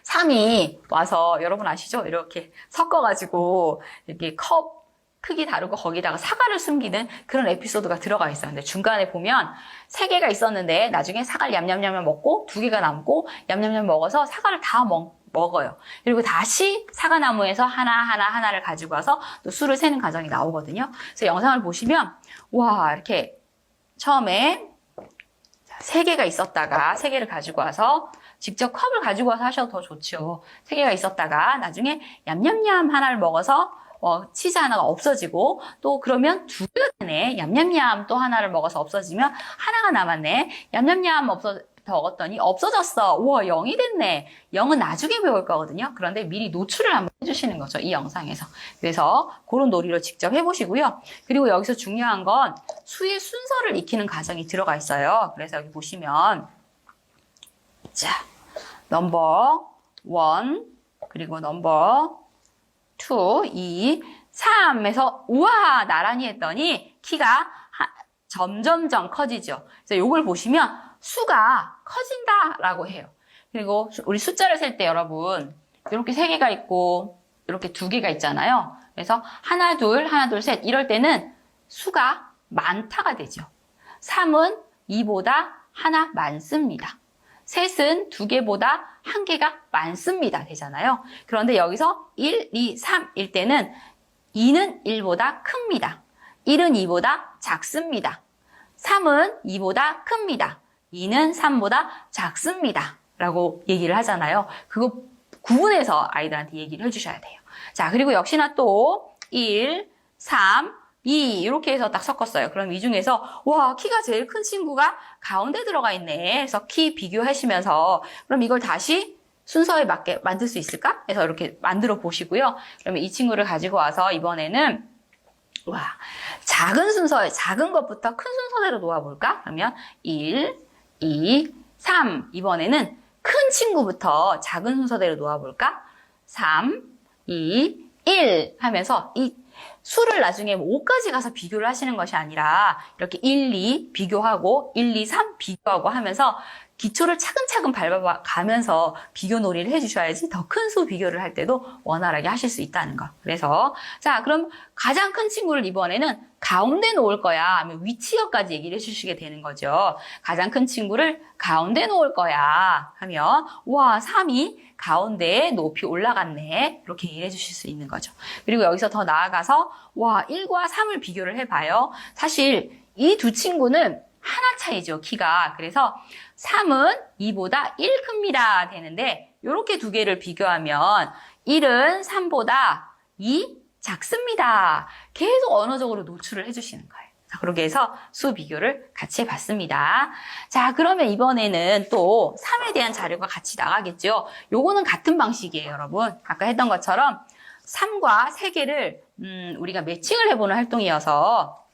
3이 와서, 여러분 아시죠? 이렇게 섞어가지고 이렇게 컵 크기 다르고 거기다가 사과를 숨기는 그런 에피소드가 들어가 있어요. 근데 중간에 보면 3개가 있었는데 나중에 사과를 얌얌얌 먹고 2개가 남고 얌얌얌 먹어서 사과를 다 먹어요. 그리고 다시 사과나무에서 하나를 가지고 와서 또 수를 세는 과정이 나오거든요. 그래서 영상을 보시면 와 이렇게 처음에 3개가 있었다가 3개를 가지고 와서 직접 컵을 가지고 와서 하셔도 더 좋죠. 3개가 있었다가 나중에 얌얌얌 하나를 먹어서 치즈 하나가 없어지고 또 그러면 2개가 되네. 얌얌얌 또 하나를 먹어서 없어지면 하나가 남았네. 얌얌얌 먹었더니 없어졌어. 우와 0이 됐네. 0은 나중에 배울 거거든요. 그런데 미리 노출을 한번 해주시는 거죠. 이 영상에서. 그래서 그런 놀이로 직접 해보시고요. 그리고 여기서 중요한 건 수의 순서를 익히는 과정이 들어가 있어요. 그래서 여기 보시면 자 넘버 1 그리고 넘버 2, 2, 3에서 우와 나란히 했더니 키가 점점점 커지죠. 그래서 이걸 보시면 수가 커진다라고 해요. 그리고 우리 숫자를 셀 때 여러분 이렇게 3개가 있고 이렇게 2개가 있잖아요. 그래서 하나 둘 셋 이럴 때는 수가 많다가 되죠. 3은 2보다 하나 많습니다. 셋은 2개보다 1개가 많습니다. 되잖아요. 그런데 여기서 1, 2, 3일 때는 2는 1보다 큽니다. 1은 2보다 작습니다. 3은 2보다 큽니다. 2는 3보다 작습니다. 라고 얘기를 하잖아요. 그거 구분해서 아이들한테 얘기를 해주셔야 돼요. 자, 그리고 역시나 또 1, 3, 2 이렇게 해서 딱 섞었어요. 그럼 이 중에서 와 키가 제일 큰 친구가 가운데 들어가 있네. 그래서 키 비교하시면서 그럼 이걸 다시 순서에 맞게 만들 수 있을까? 해서 이렇게 만들어 보시고요. 그러면 이 친구를 가지고 와서 이번에는 와 작은 순서에 작은 것부터 큰 순서대로 놓아볼까? 그러면 1, 2, 3 이번에는 큰 친구부터 작은 순서대로 놓아볼까? 3, 2, 1 하면서 이 수를 나중에 5까지 가서 비교를 하시는 것이 아니라 이렇게 1, 2 비교하고 1, 2, 3 비교하고 하면서 기초를 차근차근 밟아가면서 비교 놀이를 해주셔야지 더 큰 수 비교를 할 때도 원활하게 하실 수 있다는 거. 그래서 자 그럼 가장 큰 친구를 이번에는 가운데 놓을 거야 하면 위치어까지 얘기를 해주시게 되는 거죠. 가장 큰 친구를 가운데 놓을 거야 하면 와 3이 가운데에 높이 올라갔네 이렇게 얘기를 해주실 수 있는 거죠. 그리고 여기서 더 나아가서 와 1과 3을 비교를 해봐요. 사실 이 두 친구는 하나 차이죠, 키가. 그래서 3은 2보다 1 큽니다. 되는데 이렇게 2개를 비교하면 1은 3보다 2 작습니다. 계속 언어적으로 노출을 해주시는 거예요. 자, 그렇게 해서 수 비교를 같이 해봤습니다. 자, 그러면 이번에는 또 3에 대한 자료가 같이 나가겠죠. 요거는 같은 방식이에요, 여러분. 아까 했던 것처럼 3과 3개를 우리가 매칭을 해보는 활동이어서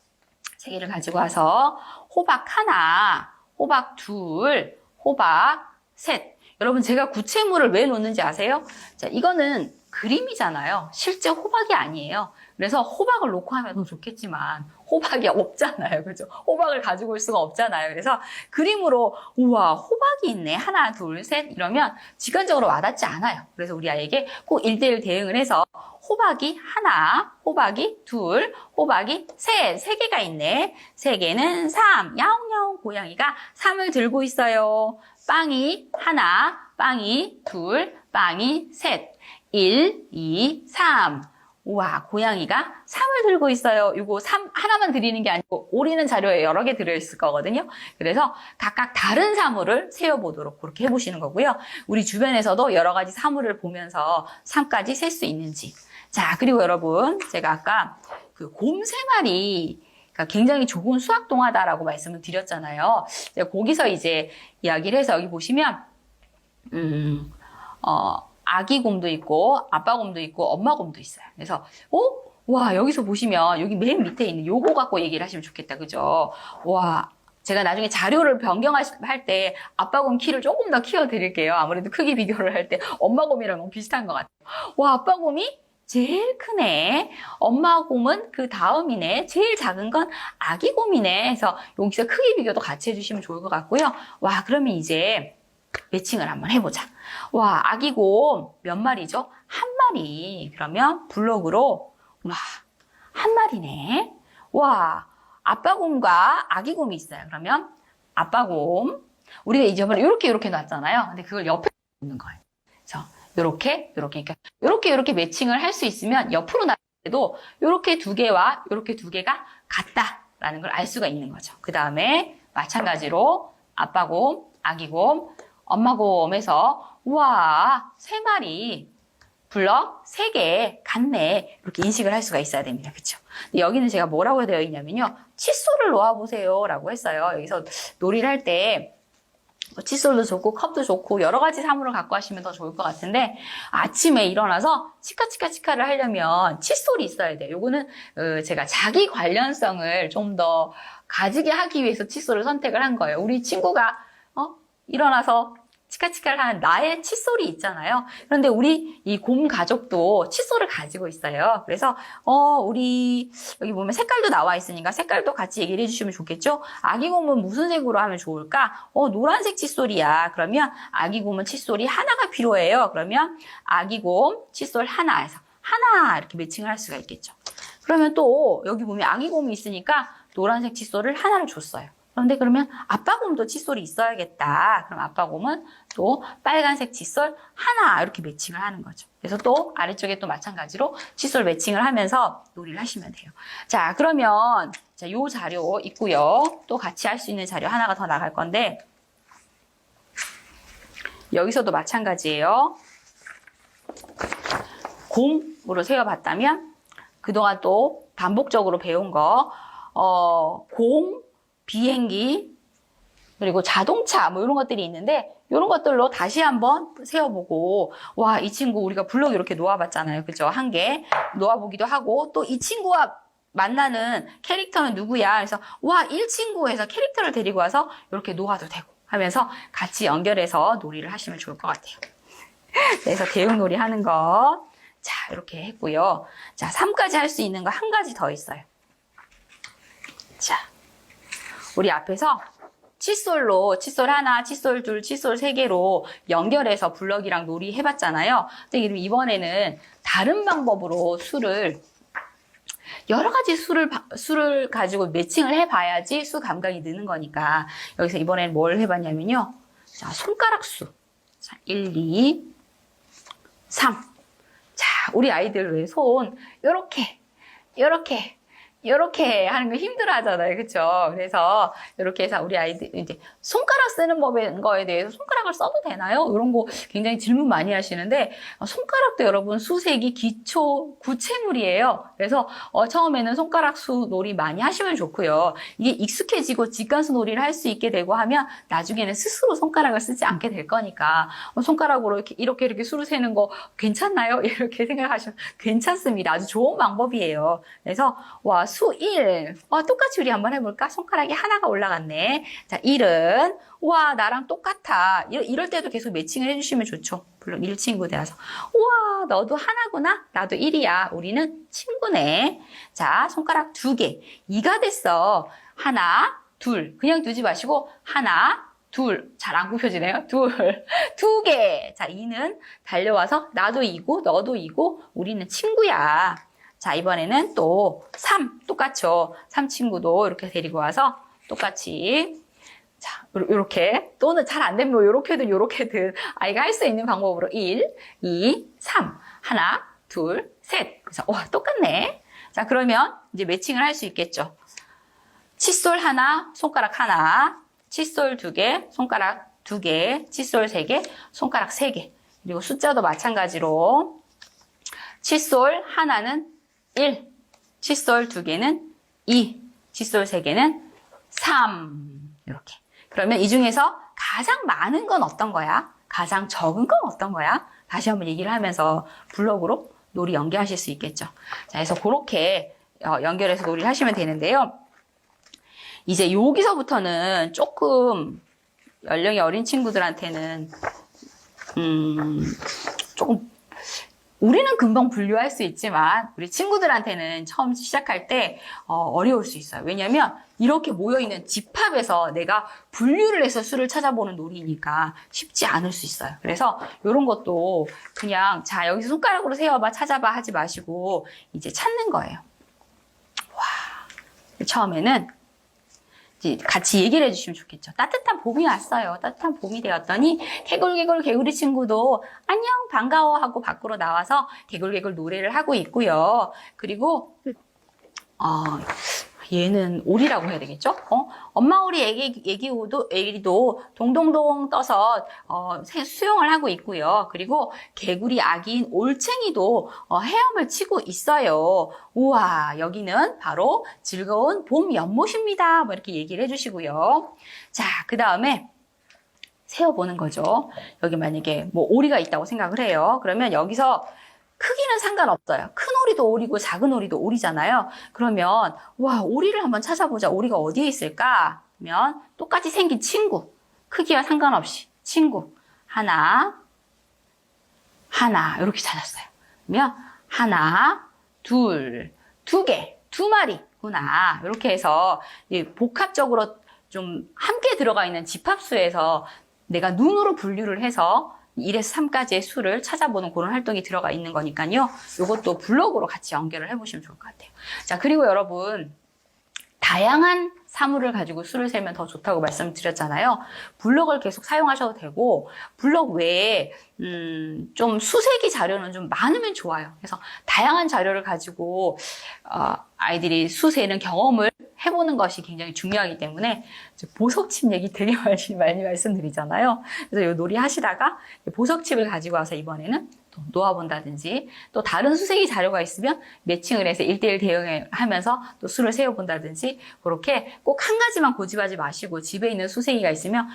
3개를 가지고 와서 호박 하나, 호박 둘, 호박 셋. 여러분 제가 구체물을 왜 놓는지 아세요? 자, 이거는 그림이잖아요. 실제 호박이 아니에요. 그래서 호박을 놓고 하면 더 좋겠지만 호박이 없잖아요. 그죠? 호박을 가지고 올 수가 없잖아요. 그래서 그림으로 우와 호박이 있네. 하나, 둘, 셋 이러면 직관적으로 와닿지 않아요. 그래서 우리 아이에게 꼭 1대1 대응을 해서 호박이 하나, 호박이 둘, 호박이 셋, 3개가 있네. 3개는 3, 야옹야옹 고양이가 3을 들고 있어요. 빵이 하나, 빵이 둘, 빵이 셋. 1, 2, 3. 우와, 고양이가 3을 들고 있어요. 이거 3 하나만 드리는 게 아니고 오리는 자료에 여러 개 들어있을 거거든요. 그래서 각각 다른 사물을 세어보도록 그렇게 해보시는 거고요. 우리 주변에서도 여러 가지 사물을 보면서 3까지 셀 수 있는지. 자, 그리고 여러분, 제가 아까 그 곰 3마리 굉장히 좋은 수학 동화다라고 말씀을 드렸잖아요. 제가 거기서 이제 이야기를 해서 여기 보시면, 아기 곰도 있고, 아빠 곰도 있고, 엄마 곰도 있어요. 그래서, 와, 여기서 보시면, 여기 맨 밑에 있는 요거 갖고 얘기를 하시면 좋겠다. 그죠? 와, 제가 나중에 자료를 변경할 때, 아빠 곰 키를 조금 더 키워드릴게요. 아무래도 크기 비교를 할 때, 엄마 곰이랑 너무 비슷한 것 같아요. 와, 아빠 곰이 제일 크네. 엄마 곰은 그 다음이네. 제일 작은 건 아기 곰이네. 그래서 여기서 크기 비교도 같이 해주시면 좋을 것 같고요. 와, 그러면 이제 매칭을 한번 해보자. 와, 아기 곰 몇 마리죠? 한 마리. 그러면 블록으로 와, 한 마리네. 와, 아빠 곰과 아기 곰이 있어요. 그러면 아빠 곰 우리가 이제 이렇게 놨잖아요. 근데 그걸 옆에 놓는 거예요. 그래서 요렇게, 요렇게. 그러니까 요렇게 매칭을 할 수 있으면 옆으로 나갈 때도 요렇게 두 개와 요렇게 두 개가 같다라는 걸 알 수가 있는 거죠. 그 다음에 마찬가지로 아빠 곰, 아기 곰, 엄마 곰에서 우와, 3마리 블럭 3개 같네. 이렇게 인식을 할 수가 있어야 됩니다. 그쵸? 여기는 제가 뭐라고 되어 있냐면요. 칫솔을 놓아보세요. 라고 했어요. 여기서 놀이를 할 때 칫솔도 좋고 컵도 좋고 여러 가지 사물을 갖고 하시면 더 좋을 것 같은데 아침에 일어나서 치카치카치카를 하려면 칫솔이 있어야 돼요. 요거는 제가 자기 관련성을 좀 더 가지게 하기 위해서 칫솔을 선택을 한 거예요. 우리 친구가 일어나서 치카치카를 하는 나의 칫솔이 있잖아요. 그런데 우리 이 곰 가족도 칫솔을 가지고 있어요. 그래서 우리 여기 보면 색깔도 나와 있으니까 색깔도 같이 얘기를 해주시면 좋겠죠. 아기 곰은 무슨 색으로 하면 좋을까? 노란색 칫솔이야. 그러면 아기 곰은 칫솔이 하나가 필요해요. 그러면 아기 곰 칫솔 하나에서 하나 이렇게 매칭을 할 수가 있겠죠. 그러면 또 여기 보면 아기 곰이 있으니까 노란색 칫솔을 하나를 줬어요. 그런데 그러면 아빠 곰도 칫솔이 있어야겠다. 그럼 아빠 곰은 또 빨간색 칫솔 하나 이렇게 매칭을 하는 거죠. 그래서 또 아래쪽에 또 마찬가지로 칫솔 매칭을 하면서 놀이를 하시면 돼요. 자, 그러면 요 자료 있고요. 또 같이 할 수 있는 자료 하나가 더 나갈 건데 여기서도 마찬가지예요. 곰으로 세어봤다면 그동안 또 반복적으로 배운 거 곰, 비행기, 그리고 자동차 뭐 이런 것들이 있는데 이런 것들로 다시 한번 세어보고 와, 이 친구 우리가 블록 이렇게 놓아봤잖아요. 그죠? 한 개 놓아보기도 하고 또 이 친구와 만나는 캐릭터는 누구야? 그래서 와, 1친구 해서 캐릭터를 데리고 와서 이렇게 놓아도 되고 하면서 같이 연결해서 놀이를 하시면 좋을 것 같아요. 그래서 대용놀이 하는 거 자, 이렇게 했고요. 자, 3까지 할 수 있는 거 한 가지 더 있어요. 자, 우리 앞에서 칫솔로 칫솔 하나, 칫솔 둘, 칫솔 3개로 연결해서 블럭이랑 놀이 해봤잖아요. 근데 이번에는 다른 방법으로 여러 가지 수를 가지고 매칭을 해봐야지 수 감각이 느는 거니까 여기서 이번에는 뭘 해봤냐면요. 자, 손가락 수. 자, 1, 2, 3. 자, 우리 아이들 왜 손 이렇게 하는 거 힘들어 하잖아요. 그쵸? 그래서 이렇게 해서 우리 아이들 이제 손가락 쓰는 거에 대해서 손가락을 써도 되나요? 이런 거 굉장히 질문 많이 하시는데 손가락도 여러분 수색이 기초 구체물이에요. 그래서 처음에는 손가락 수 놀이 많이 하시면 좋고요. 이게 익숙해지고 직관수 놀이를 할 수 있게 되고 하면 나중에는 스스로 손가락을 쓰지 않게 될 거니까 손가락으로 이렇게 수를 세는 거 괜찮나요? 이렇게 생각하시면 괜찮습니다. 아주 좋은 방법이에요. 그래서 와, 수 1. 똑같이 우리 한번 해볼까? 손가락이 하나가 올라갔네. 자, 1은, 와, 나랑 똑같아. 이럴 때도 계속 매칭을 해주시면 좋죠. 물론 1친구들아서. 우와, 너도 하나구나? 나도 1이야. 우리는 친구네. 자, 손가락 2개. 2가 됐어. 하나, 둘. 그냥 두지 마시고, 하나, 둘. 잘 안 굽혀지네요. 둘. 2개. 자, 2는 달려와서, 나도 2고, 너도 2고, 우리는 친구야. 자, 이번에는 또 3 똑같죠. 3친구도 이렇게 데리고 와서 똑같이 자, 요렇게 또는 잘 안 되면 요렇게든 아이가 할 수 있는 방법으로 1, 2, 3 하나, 둘, 셋. 그래서 와, 똑같네. 자, 그러면 이제 매칭을 할 수 있겠죠. 칫솔 하나, 손가락 하나, 칫솔 2개, 손가락 2개, 칫솔 3개, 손가락 3개. 그리고 숫자도 마찬가지로 칫솔 하나는 1, 칫솔 2개는 2, 칫솔 3개는 3. 이렇게. 그러면 이 중에서 가장 많은 건 어떤 거야? 가장 적은 건 어떤 거야? 다시 한번 얘기를 하면서 블록으로 놀이 연계하실 수 있겠죠. 자, 그래서 그렇게 연결해서 놀이를 하시면 되는데요. 이제 여기서부터는 조금 연령이 어린 친구들한테는 조금 우리는 금방 분류할 수 있지만 우리 친구들한테는 처음 시작할 때 어려울 수 있어요. 왜냐하면 이렇게 모여있는 집합에서 내가 분류를 해서 수를 찾아보는 놀이니까 쉽지 않을 수 있어요. 그래서 이런 것도 그냥 자, 여기서 손가락으로 세어봐, 찾아봐 하지 마시고 이제 찾는 거예요. 와, 처음에는 이제 같이 얘기를 해주시면 좋겠죠. 따뜻한 봄이 왔어요. 따뜻한 봄이 되었더니 개굴개굴 개구리 친구도 안녕 반가워 하고 밖으로 나와서 개굴개굴 노래를 하고 있고요. 그리고 얘는 오리라고 해야 되겠죠? 엄마 오리 애기도 동동동 떠서 수영을 하고 있고요. 그리고 개구리 아기인 올챙이도 헤엄을 치고 있어요. 우와, 여기는 바로 즐거운 봄 연못입니다. 뭐 이렇게 얘기를 해주시고요. 자, 그 다음에 세어보는 거죠. 여기 만약에 뭐 오리가 있다고 생각을 해요. 그러면 여기서 크기는 상관없어요. 큰 오리도 오리고 작은 오리도 오리잖아요. 그러면 와, 오리를 한번 찾아보자. 오리가 어디에 있을까? 그러면 똑같이 생긴 친구. 크기와 상관없이 친구. 하나 이렇게 찾았어요. 그러면 하나, 둘, 두 개, 두 마리구나. 이렇게 해서 복합적으로 좀 함께 들어가 있는 집합수에서 내가 눈으로 분류를 해서 1에서 3까지의 수를 찾아보는 그런 활동이 들어가 있는 거니까요. 이것도 블록으로 같이 연결을 해보시면 좋을 것 같아요. 자, 그리고 여러분, 다양한 사물을 가지고 수를 세면 더 좋다고 말씀드렸잖아요. 블록을 계속 사용하셔도 되고, 블록 외에 좀 수세기 자료는 좀 많으면 좋아요. 그래서 다양한 자료를 가지고 아이들이 수세는 경험을 해보는 것이 굉장히 중요하기 때문에 보석칩 얘기 되게 많이 말씀드리잖아요. 그래서 이 놀이 하시다가 보석칩을 가지고 와서 이번에는 또 놓아본다든지 또 다른 수세기 자료가 있으면 매칭을 해서 1대1 대응하면서 또 수를 세어본다든지 그렇게 꼭 한 가지만 고집하지 마시고 집에 있는 수세기가 있으면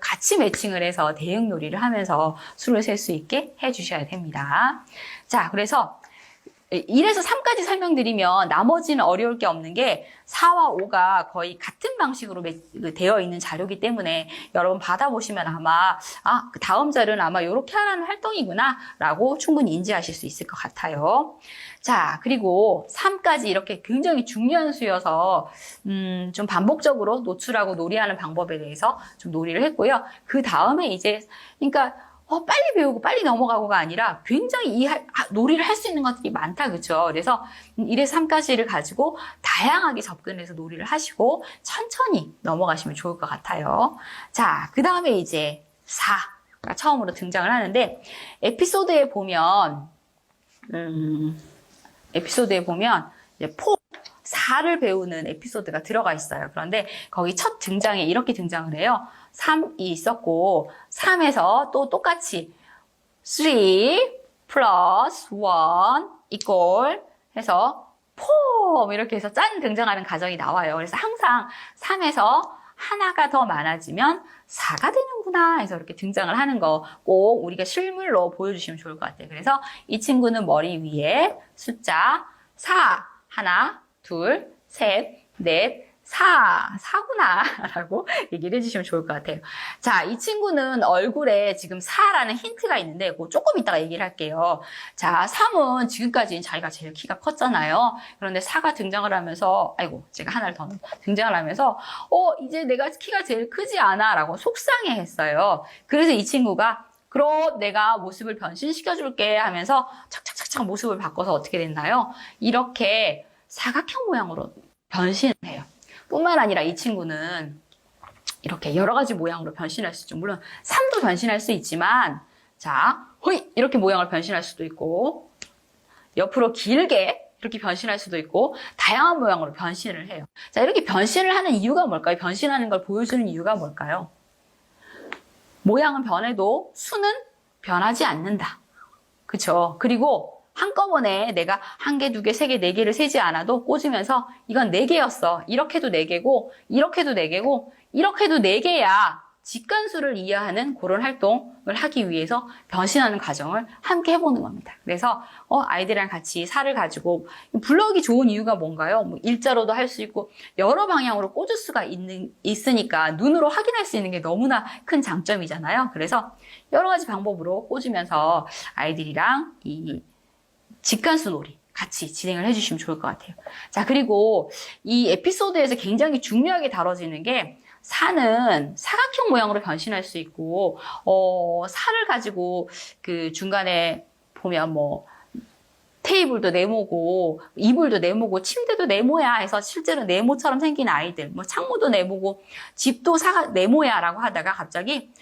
같이 매칭을 해서 대응 놀이를 하면서 수를 셀 수 있게 해주셔야 됩니다. 자, 그래서 1에서 3까지 설명드리면 나머지는 어려울 게 없는 게 4와 5가 거의 같은 방식으로 되어 있는 자료이기 때문에 여러분 받아보시면 아마 그 다음 자료는 아마 이렇게 하라는 활동이구나 라고 충분히 인지하실 수 있을 것 같아요. 자, 그리고 3까지 이렇게 굉장히 중요한 수여서 좀 반복적으로 노출하고 놀이하는 방법에 대해서 좀 놀이를 했고요. 그 다음에 이제 그러니까 빨리 배우고 빨리 넘어가고가 아니라 굉장히 놀이를 할 수 있는 것들이 많다, 그쵸? 그래서 1에서 3까지를 가지고 다양하게 접근해서 놀이를 하시고 천천히 넘어가시면 좋을 것 같아요. 자, 그 다음에 이제 4가 처음으로 등장을 하는데 에피소드에 보면 이제 4를 배우는 에피소드가 들어가 있어요. 그런데 거기 첫 등장에 이렇게 등장을 해요. 3이 있었고 3에서 또 똑같이 3 플러스 1 이꼴 해서 4 이렇게 해서 짠 등장하는 가정이 나와요. 그래서 항상 3에서 하나가 더 많아지면 4가 되는구나 해서 이렇게 등장을 하는 거 꼭 우리가 실물로 보여주시면 좋을 것 같아요. 그래서 이 친구는 머리 위에 숫자 4 하나 둘, 셋, 넷, 4구나 라고 얘기를 해주시면 좋을 것 같아요. 자, 이 친구는 얼굴에 지금 4라는 힌트가 있는데 그거 조금 이따가 얘기를 할게요. 자, 3은 지금까지는 자기가 제일 키가 컸잖아요. 그런데 4가 등장을 하면서 제가 하나를 더 등장을 하면서 이제 내가 키가 제일 크지 않아 라고 속상해했어요. 그래서 이 친구가 그럼 내가 모습을 변신시켜줄게 하면서 착착착착 모습을 바꿔서 어떻게 됐나요? 이렇게 사각형 모양으로 변신을 해요. 뿐만 아니라 이 친구는 이렇게 여러 가지 모양으로 변신할 수 있죠. 물론 3도 변신할 수 있지만 자, 호이 이렇게 모양을 변신할 수도 있고 옆으로 길게 이렇게 변신할 수도 있고 다양한 모양으로 변신을 해요. 자, 이렇게 변신을 하는 이유가 뭘까요? 변신하는 걸 보여주는 이유가 뭘까요? 모양은 변해도 수는 변하지 않는다. 그쵸? 그리고 한꺼번에 내가 1개, 2개, 3개, 4개를 세지 않아도 꽂으면서 이건 4개였어. 이렇게도 4개고, 이렇게도 4개고, 이렇게도 4개야. 직관수를 이해하는 그런 활동을 하기 위해서 변신하는 과정을 함께 해보는 겁니다. 그래서 아이들이랑 같이 살을 가지고 블럭이 좋은 이유가 뭔가요? 뭐 일자로도 할 수 있고 여러 방향으로 꽂을 수가 있으니까 눈으로 확인할 수 있는 게 너무나 큰 장점이잖아요. 그래서 여러 가지 방법으로 꽂으면서 아이들이랑 이 직관수 놀이 같이 진행을 해주시면 좋을 것 같아요. 자, 그리고 이 에피소드에서 굉장히 중요하게 다뤄지는 게 4는 사각형 모양으로 변신할 수 있고 4를 가지고 그 중간에 보면 뭐 테이블도 네모고, 이불도 네모고, 침대도 네모야 해서 실제로 네모처럼 생긴 아이들, 뭐 창문도 네모고, 집도 네모야 라고 하다가 갑자기,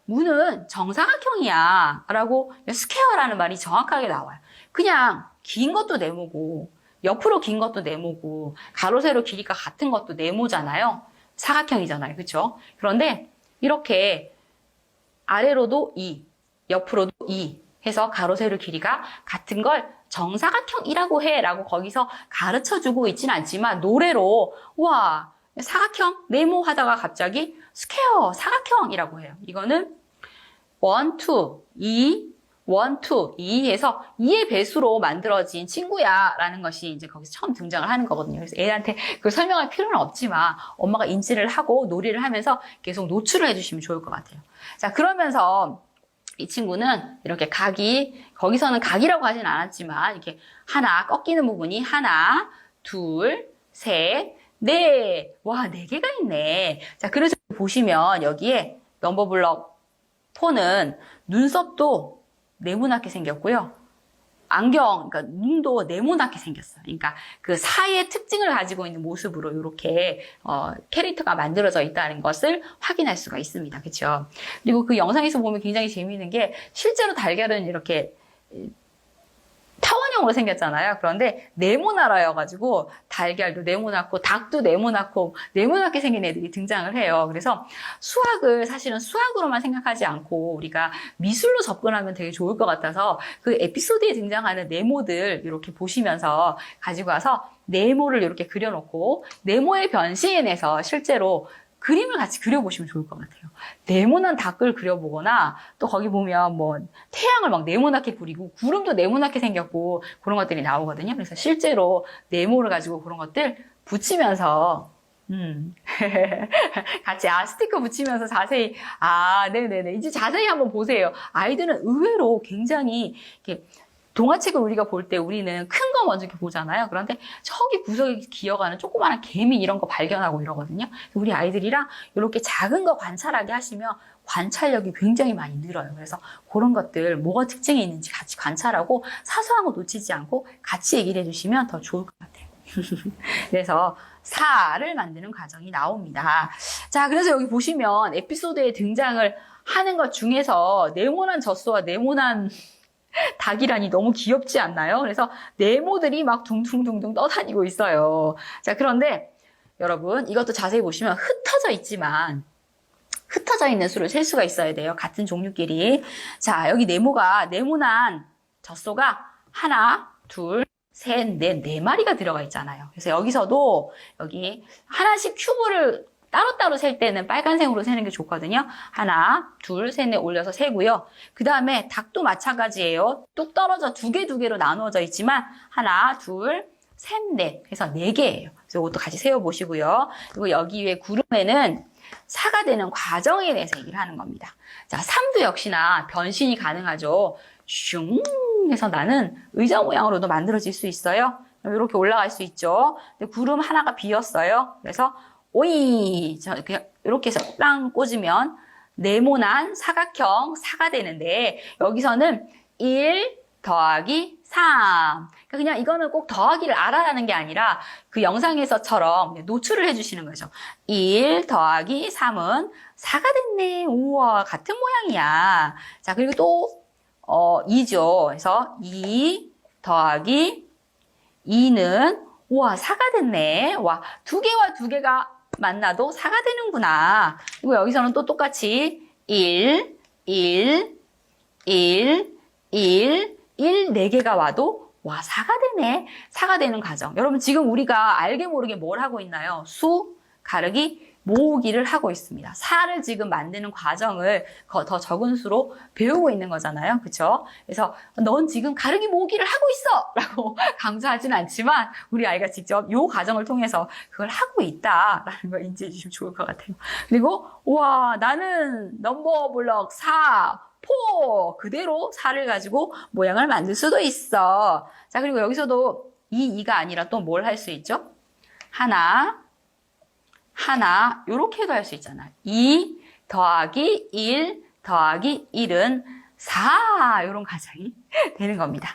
문은 정사각형이야 라고 스퀘어라는 말이 정확하게 나와요. 그냥 긴 것도 네모고, 옆으로 긴 것도 네모고, 가로, 세로 길이가 같은 것도 네모잖아요. 사각형이잖아요. 그렇죠? 그런데 이렇게 아래로도 2, 옆으로도 2 해서 가로, 세로 길이가 같은 걸 정사각형이라고 해 라고 거기서 가르쳐주고 있진 않지만 노래로 와 사각형 네모 하다가 갑자기 스퀘어 사각형이라고 해요. 이거는 1, 2, 1, 2, 2 해서 2의 배수로 만들어진 친구야 라는 것이 이제 거기서 처음 등장을 하는 거거든요. 그래서 애한테 그 설명할 필요는 없지만 엄마가 인지를 하고 놀이를 하면서 계속 노출을 해주시면 좋을 것 같아요. 자, 그러면서 이 친구는 이렇게 거기서는 각이라고 하진 않았지만 이렇게 하나 꺾이는 부분이 하나, 둘, 셋, 넷. 와, 4개가 있네. 자, 그래서 보시면 여기에 넘버블럭 4는 눈썹도 네모나게 생겼고요. 안경, 그러니까 눈도 네모나게 생겼어요. 그러니까 그 사의 특징을 가지고 있는 모습으로 이렇게 캐릭터가 만들어져 있다는 것을 확인할 수가 있습니다. 그렇죠? 그리고 그 영상에서 보면 굉장히 재미있는 게 실제로 달걀은 이렇게 타원형으로 생겼잖아요. 그런데 네모나라여가지고 달걀도 네모나고 닭도 네모나고 네모나게 생긴 애들이 등장을 해요. 그래서 수학을 사실은 수학으로만 생각하지 않고 우리가 미술로 접근하면 되게 좋을 것 같아서 그 에피소드에 등장하는 네모들 이렇게 보시면서 가지고 와서 네모를 이렇게 그려놓고 네모의 변신해서 실제로 그림을 같이 그려보시면 좋을 것 같아요. 네모난 닭을 그려보거나 또 거기 보면 뭐 태양을 막 네모나게 그리고 구름도 네모나게 생겼고 그런 것들이 나오거든요. 그래서 실제로 네모를 가지고 그런 것들 붙이면서 같이 스티커 붙이면서 자세히 네네네 이제 자세히 한번 보세요. 아이들은 의외로 굉장히 이렇게 동화책을 우리가 볼 때 우리는 큰 거 먼저 이렇게 보잖아요. 그런데 저기 구석에 기어가는 조그마한 개미 이런 거 발견하고 이러거든요. 우리 아이들이랑 이렇게 작은 거 관찰하게 하시면 관찰력이 굉장히 많이 늘어요. 그래서 그런 것들 뭐가 특징이 있는지 같이 관찰하고 사소한 거 놓치지 않고 같이 얘기를 해주시면 더 좋을 것 같아요. 그래서 사를 만드는 과정이 나옵니다. 자, 그래서 여기 보시면 에피소드에 등장을 하는 것 중에서 네모난 젖소와 네모난 닭이라니 너무 귀엽지 않나요? 그래서 네모들이 막 둥둥둥둥 떠다니고 있어요. 자, 그런데 여러분 이것도 자세히 보시면 흩어져 있지만 흩어져 있는 수를 셀 수가 있어야 돼요. 같은 종류끼리. 자, 여기 네모난 젖소가 하나, 둘, 셋, 넷, 4마리가 들어가 있잖아요. 그래서 여기서도 여기 하나씩 큐브를 따로따로 셀 때는 빨간색으로 세는 게 좋거든요. 하나, 둘, 셋, 넷 올려서 세고요. 그 다음에 닭도 마찬가지예요. 뚝 떨어져 두 개로 나누어져 있지만 하나, 둘, 셋, 넷 해서 4개예요. 그래서 이것도 같이 세워보시고요. 그리고 여기 위에 구름에는 사가 되는 과정에 대해서 얘기를 하는 겁니다. 자, 3도 역시나 변신이 가능하죠. 슝 해서 나는 의자 모양으로도 만들어질 수 있어요. 이렇게 올라갈 수 있죠. 근데 구름 하나가 비었어요. 그래서 오이 그냥 이렇게 해서 땅 꽂으면 네모난 사각형 사가 되는데 여기서는 1 더하기 3 그냥 이거는 꼭 더하기를 알아라는 게 아니라 그 영상에서처럼 노출을 해주시는 거죠. 1 더하기 3은 4가 됐네. 우와 같은 모양이야. 자 그리고 또 2죠. 그래서 2 더하기 2는 우와 4가 됐네. 와 2개와 2개가 만나도 4가 되는구나. 그리고 여기서는 또 똑같이 1, 1, 1, 1, 1, 4개가 와도 와 4가 되네. 4가 되는 과정. 여러분 지금 우리가 알게 모르게 뭘 하고 있나요? 수, 가르기, 모으기를 하고 있습니다. 4를 지금 만드는 과정을 더 적은 수로 배우고 있는 거잖아요. 그렇죠? 그래서 넌 지금 가르기 모으기를 하고 있어! 라고 강조하지는 않지만 우리 아이가 직접 이 과정을 통해서 그걸 하고 있다라는 걸 인지해 주시면 좋을 것 같아요. 그리고 우와 나는 넘버블럭 4 4 그대로 4를 가지고 모양을 만들 수도 있어. 자 그리고 여기서도 2가 아니라 또 뭘 할 수 있죠? 하나 요렇게도 할 수 있잖아요. 2 더하기 1 더하기 1은 4 이런 가정이 되는 겁니다.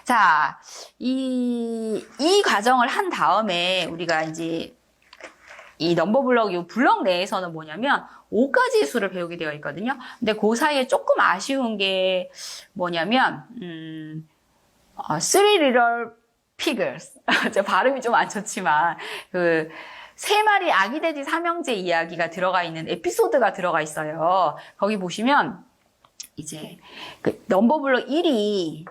자, 이 과정을 한 다음에 우리가 이제 이 넘버블럭, 이 블럭 내에서는 뭐냐면 5가지의 수를 배우게 되어 있거든요. 근데 그 사이에 조금 아쉬운 게 뭐냐면 Three Little Pigs. 제 발음이 좀 안 좋지만 그 세 마리 아기 돼지 삼형제 이야기가 들어가 있는 에피소드가 들어가 있어요. 거기 보시면 이제 그 넘버블럭 1이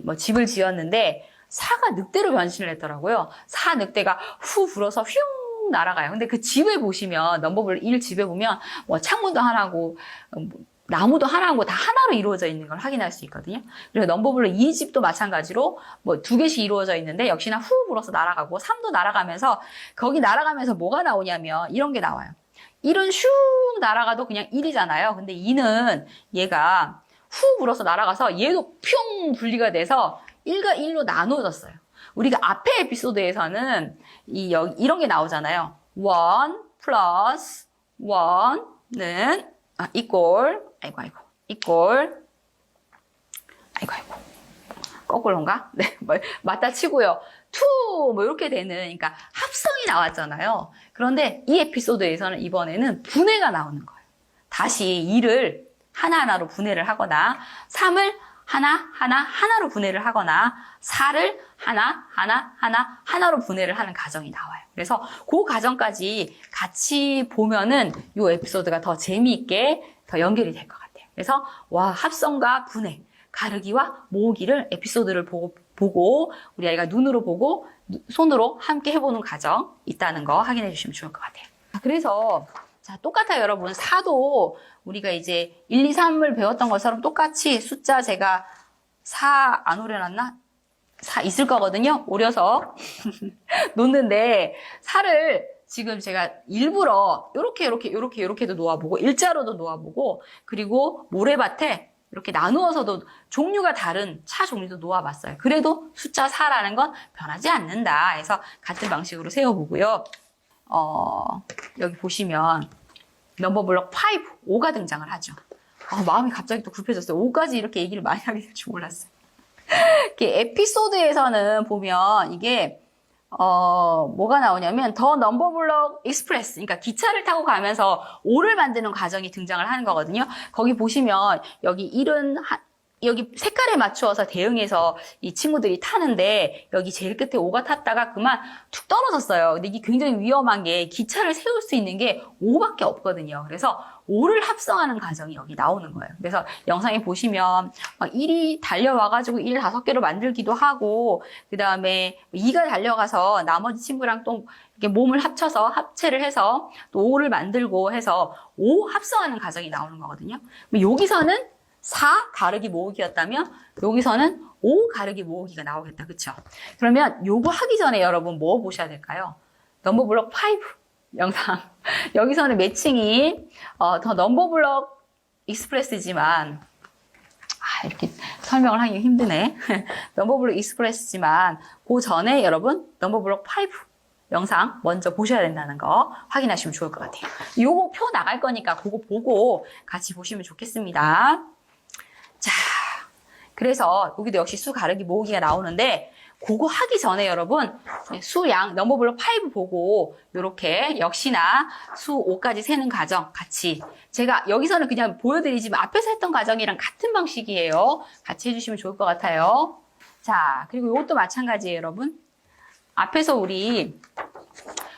뭐 집을 지었는데 사가 늑대로 변신을 했더라고요. 사 늑대가 후 불어서 휘웅 날아가요. 근데 그 집을 보시면 넘버블럭 1 집에 보면 뭐 창문도 하나고 나무도 하나고 다 하나로 이루어져 있는 걸 확인할 수 있거든요. 그리고 넘버블럭 2 집도 마찬가지로 뭐 2개씩 이루어져 있는데 역시나 후 불어서 날아가고 3도 날아가면서 거기 날아가면서 뭐가 나오냐면 이런 게 나와요. 1은 슝 날아가도 그냥 1이잖아요. 근데 2는 얘가 후 불어서 날아가서 얘도 뿅 분리가 돼서 1과 1로 나눠졌어요. 우리가 앞에 에피소드에서는 이런 게 나오잖아요. 1 플러스 1는 equal 거꾸로인가? 네, 맞다 치고요. 2, 뭐 이렇게 되는, 그러니까 합성이 나왔잖아요. 그런데 이 에피소드에서는 이번에는 분해가 나오는 거예요. 다시 2를 하나하나로 분해를 하거나, 3을 하나로 분해를 하거나, 4를 하나로 분해를 하는 과정이 나와요. 그래서 그 과정까지 같이 보면은 이 에피소드가 더 재미있게 더 연결이 될 것 같아요. 그래서, 합성과 분해, 가르기와 모으기를 에피소드를 보고 우리 아이가 눈으로 보고 손으로 함께 해보는 과정 있다는 거 확인해 주시면 좋을 것 같아요. 그래서 자, 똑같아요, 여러분. 4도 우리가 이제 1, 2, 3을 배웠던 것처럼 똑같이 숫자 제가 4 안 오려놨나? 4 있을 거거든요. 오려서 놓는데 4를 지금 제가 일부러 이렇게도 놓아보고 일자로도 놓아보고 그리고 모래밭에 이렇게 나누어서도 종류가 다른 차 종류도 놓아봤어요. 그래도 숫자 4라는 건 변하지 않는다 해서 같은 방식으로 세워보고요. 여기 보시면 넘버블럭 5, 5가 등장을 하죠. 마음이 갑자기 또 급해졌어요. 5까지 이렇게 얘기를 많이 하게 될 줄 몰랐어요. 에피소드에서는 보면 이게 뭐가 나오냐면 더 넘버블럭 익스프레스, 그러니까 기차를 타고 가면서 5를 만드는 과정이 등장을 하는 거거든요. 거기 보시면 여기 1은 여기 색깔에 맞추어서 대응해서 이 친구들이 타는데 여기 제일 끝에 5가 탔다가 그만 툭 떨어졌어요. 근데 이게 굉장히 위험한 게 기차를 세울 수 있는 게 5밖에 없거든요. 그래서 5를 합성하는 과정이 여기 나오는 거예요. 그래서 영상에 보시면 1이 달려와가지고 1 5개로 만들기도 하고 그 다음에 2가 달려가서 나머지 친구랑 또 이렇게 몸을 합쳐서 합체를 해서 또 5를 만들고 해서 5 합성하는 과정이 나오는 거거든요. 여기서는 4 가르기 모으기였다면 여기서는 5 가르기 모으기가 나오겠다. 그쵸? 그러면 요거 하기 전에 여러분 뭐 보셔야 될까요? 넘버블럭 5 영상. 여기서는 매칭이 더 넘버블럭 익스프레스지만 이렇게 설명을 하기 힘드네. 넘버블럭 익스프레스지만 그 전에 여러분 넘버블럭 5 영상 먼저 보셔야 된다는 거 확인하시면 좋을 것 같아요. 요거 표 나갈 거니까 그거 보고 같이 보시면 좋겠습니다. 자, 그래서 여기도 역시 수 가르기 모으기가 나오는데 그거 하기 전에 여러분 수양 넘버블럭 5 보고 이렇게 역시나 수 5까지 세는 과정 같이 제가 여기서는 그냥 보여드리지만 앞에서 했던 과정이랑 같은 방식이에요. 같이 해주시면 좋을 것 같아요. 자, 그리고 이것도 마찬가지예요, 여러분. 앞에서 우리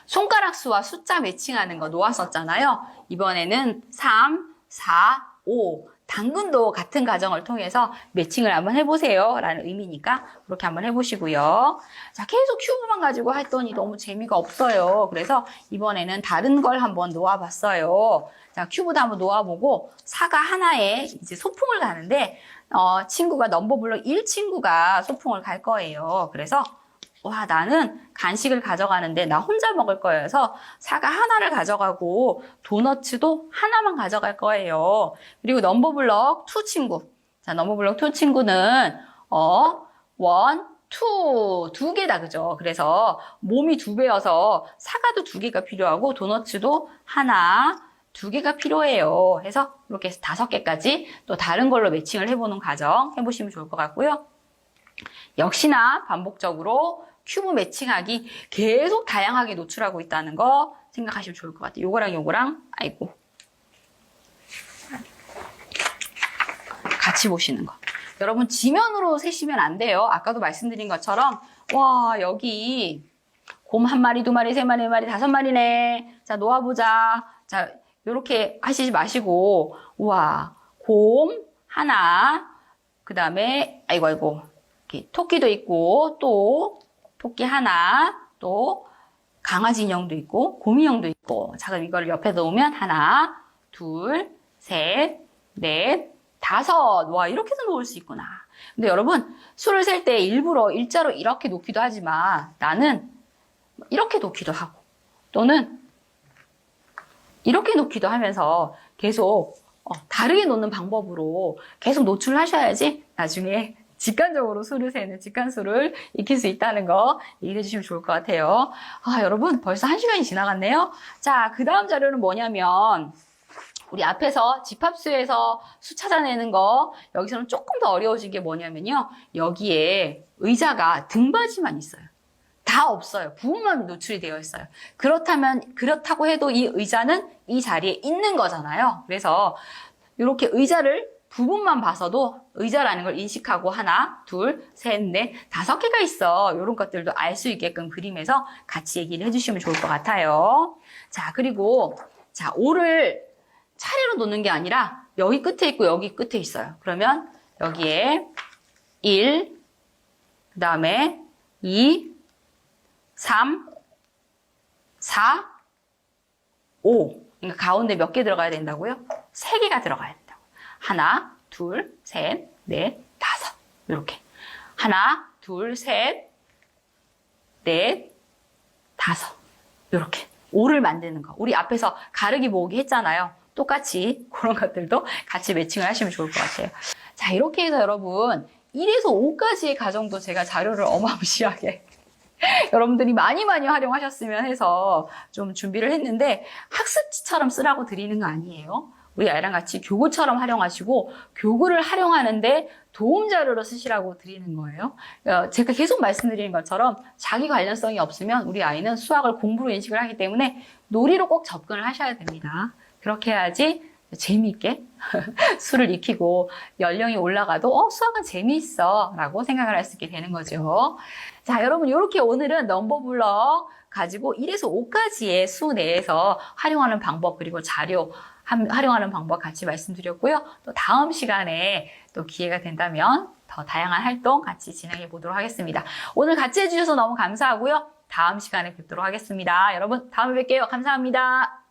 손가락 수와 숫자 매칭하는 거 놓았었잖아요. 이번에는 3, 4, 5 당근도 같은 과정을 통해서 매칭을 한번 해보세요 라는 의미니까 그렇게 한번 해보시고요. 자, 계속 큐브만 가지고 했더니 너무 재미가 없어요. 그래서 이번에는 다른 걸 한번 놓아봤어요. 자, 큐브도 한번 놓아보고 4가 하나에 이제 소풍을 가는데 친구가 넘버블럭 1 친구가 소풍을 갈 거예요. 그래서 나는 간식을 가져가는데 나 혼자 먹을 거여서 4가 하나를 가져가고 도너츠도 하나만 가져갈 거예요. 그리고 넘버블럭 2 친구. 자, 넘버블럭 2 친구는 1, 2, 2개다, 그죠? 그래서 몸이 2배여서 사과도 2개가 필요하고 도너츠도 하나, 2개가 필요해요. 해서 이렇게 해서 5개까지 또 다른 걸로 매칭을 해보는 과정 해보시면 좋을 것 같고요. 역시나 반복적으로 큐브 매칭하기 계속 다양하게 노출하고 있다는 거 생각하시면 좋을 것 같아요. 요거랑 요거랑 아이고 같이 보시는 거. 여러분 지면으로 세시면 안 돼요. 아까도 말씀드린 것처럼 와 여기 곰 1마리, 2마리, 3마리, 4마리, 5마리네. 자 놓아보자. 자 요렇게 하시지 마시고 우와 곰 하나 그 다음에 아이고 이렇게 토끼도 있고 또 토끼 하나 또 강아지 인형도 있고 곰 인형도 있고 자 그럼 이걸 옆에 놓으면 하나 둘 셋 넷 5 와 이렇게도 놓을 수 있구나. 근데 여러분 수를 셀 때 일부러 일자로 이렇게 놓기도 하지만 나는 이렇게 놓기도 하고 또는 이렇게 놓기도 하면서 계속 다르게 놓는 방법으로 계속 노출을 하셔야지 나중에 직관적으로 수를 세는 직관수를 익힐 수 있다는 거 이해해 주시면 좋을 것 같아요. 여러분 벌써 1시간이 지나갔네요. 자, 그 다음 자료는 뭐냐면 우리 앞에서 집합수에서 수 찾아내는 거 여기서는 조금 더 어려워진 게 뭐냐면요. 여기에 의자가 등받이만 있어요. 다 없어요. 부분만 노출이 되어 있어요. 그렇다고 해도 이 의자는 이 자리에 있는 거잖아요. 그래서 이렇게 의자를 부분만 봐서도 의자라는 걸 인식하고 하나, 둘, 셋, 넷, 5개가 있어. 이런 것들도 알 수 있게끔 그림에서 같이 얘기를 해주시면 좋을 것 같아요. 자, 그리고 자 5를 차례로 놓는 게 아니라 여기 끝에 있고 여기 끝에 있어요. 그러면 여기에 1, 그 다음에 2, 3, 4, 5. 그러니까 가운데 몇 개 들어가야 된다고요? 3개가 들어가야 된다고. 하나, 둘, 셋, 넷, 5. 이렇게. 하나, 둘, 셋, 넷, 5. 이렇게. 5를 만드는 거. 우리 앞에서 가르기 모으기 했잖아요. 똑같이 그런 것들도 같이 매칭을 하시면 좋을 것 같아요. 자, 이렇게 해서 여러분 1에서 5까지의 가정도 제가 자료를 어마무시하게 여러분들이 많이 활용하셨으면 해서 좀 준비를 했는데 학습지처럼 쓰라고 드리는 거 아니에요. 우리 아이랑 같이 교구처럼 활용하시고 교구를 활용하는데 도움 자료로 쓰시라고 드리는 거예요. 제가 계속 말씀드리는 것처럼 자기 관련성이 없으면 우리 아이는 수학을 공부로 인식을 하기 때문에 놀이로 꼭 접근을 하셔야 됩니다. 그렇게 해야지 재미있게 수를 익히고 연령이 올라가도 수학은 재미있어 라고 생각을 할 수 있게 되는 거죠. 자, 여러분 이렇게 오늘은 넘버블럭 가지고 1에서 5까지의 수 내에서 활용하는 방법 그리고 자료 활용하는 방법 같이 말씀드렸고요. 또 다음 시간에 또 기회가 된다면 더 다양한 활동 같이 진행해 보도록 하겠습니다. 오늘 같이 해주셔서 너무 감사하고요. 다음 시간에 뵙도록 하겠습니다. 여러분 다음에 뵐게요. 감사합니다.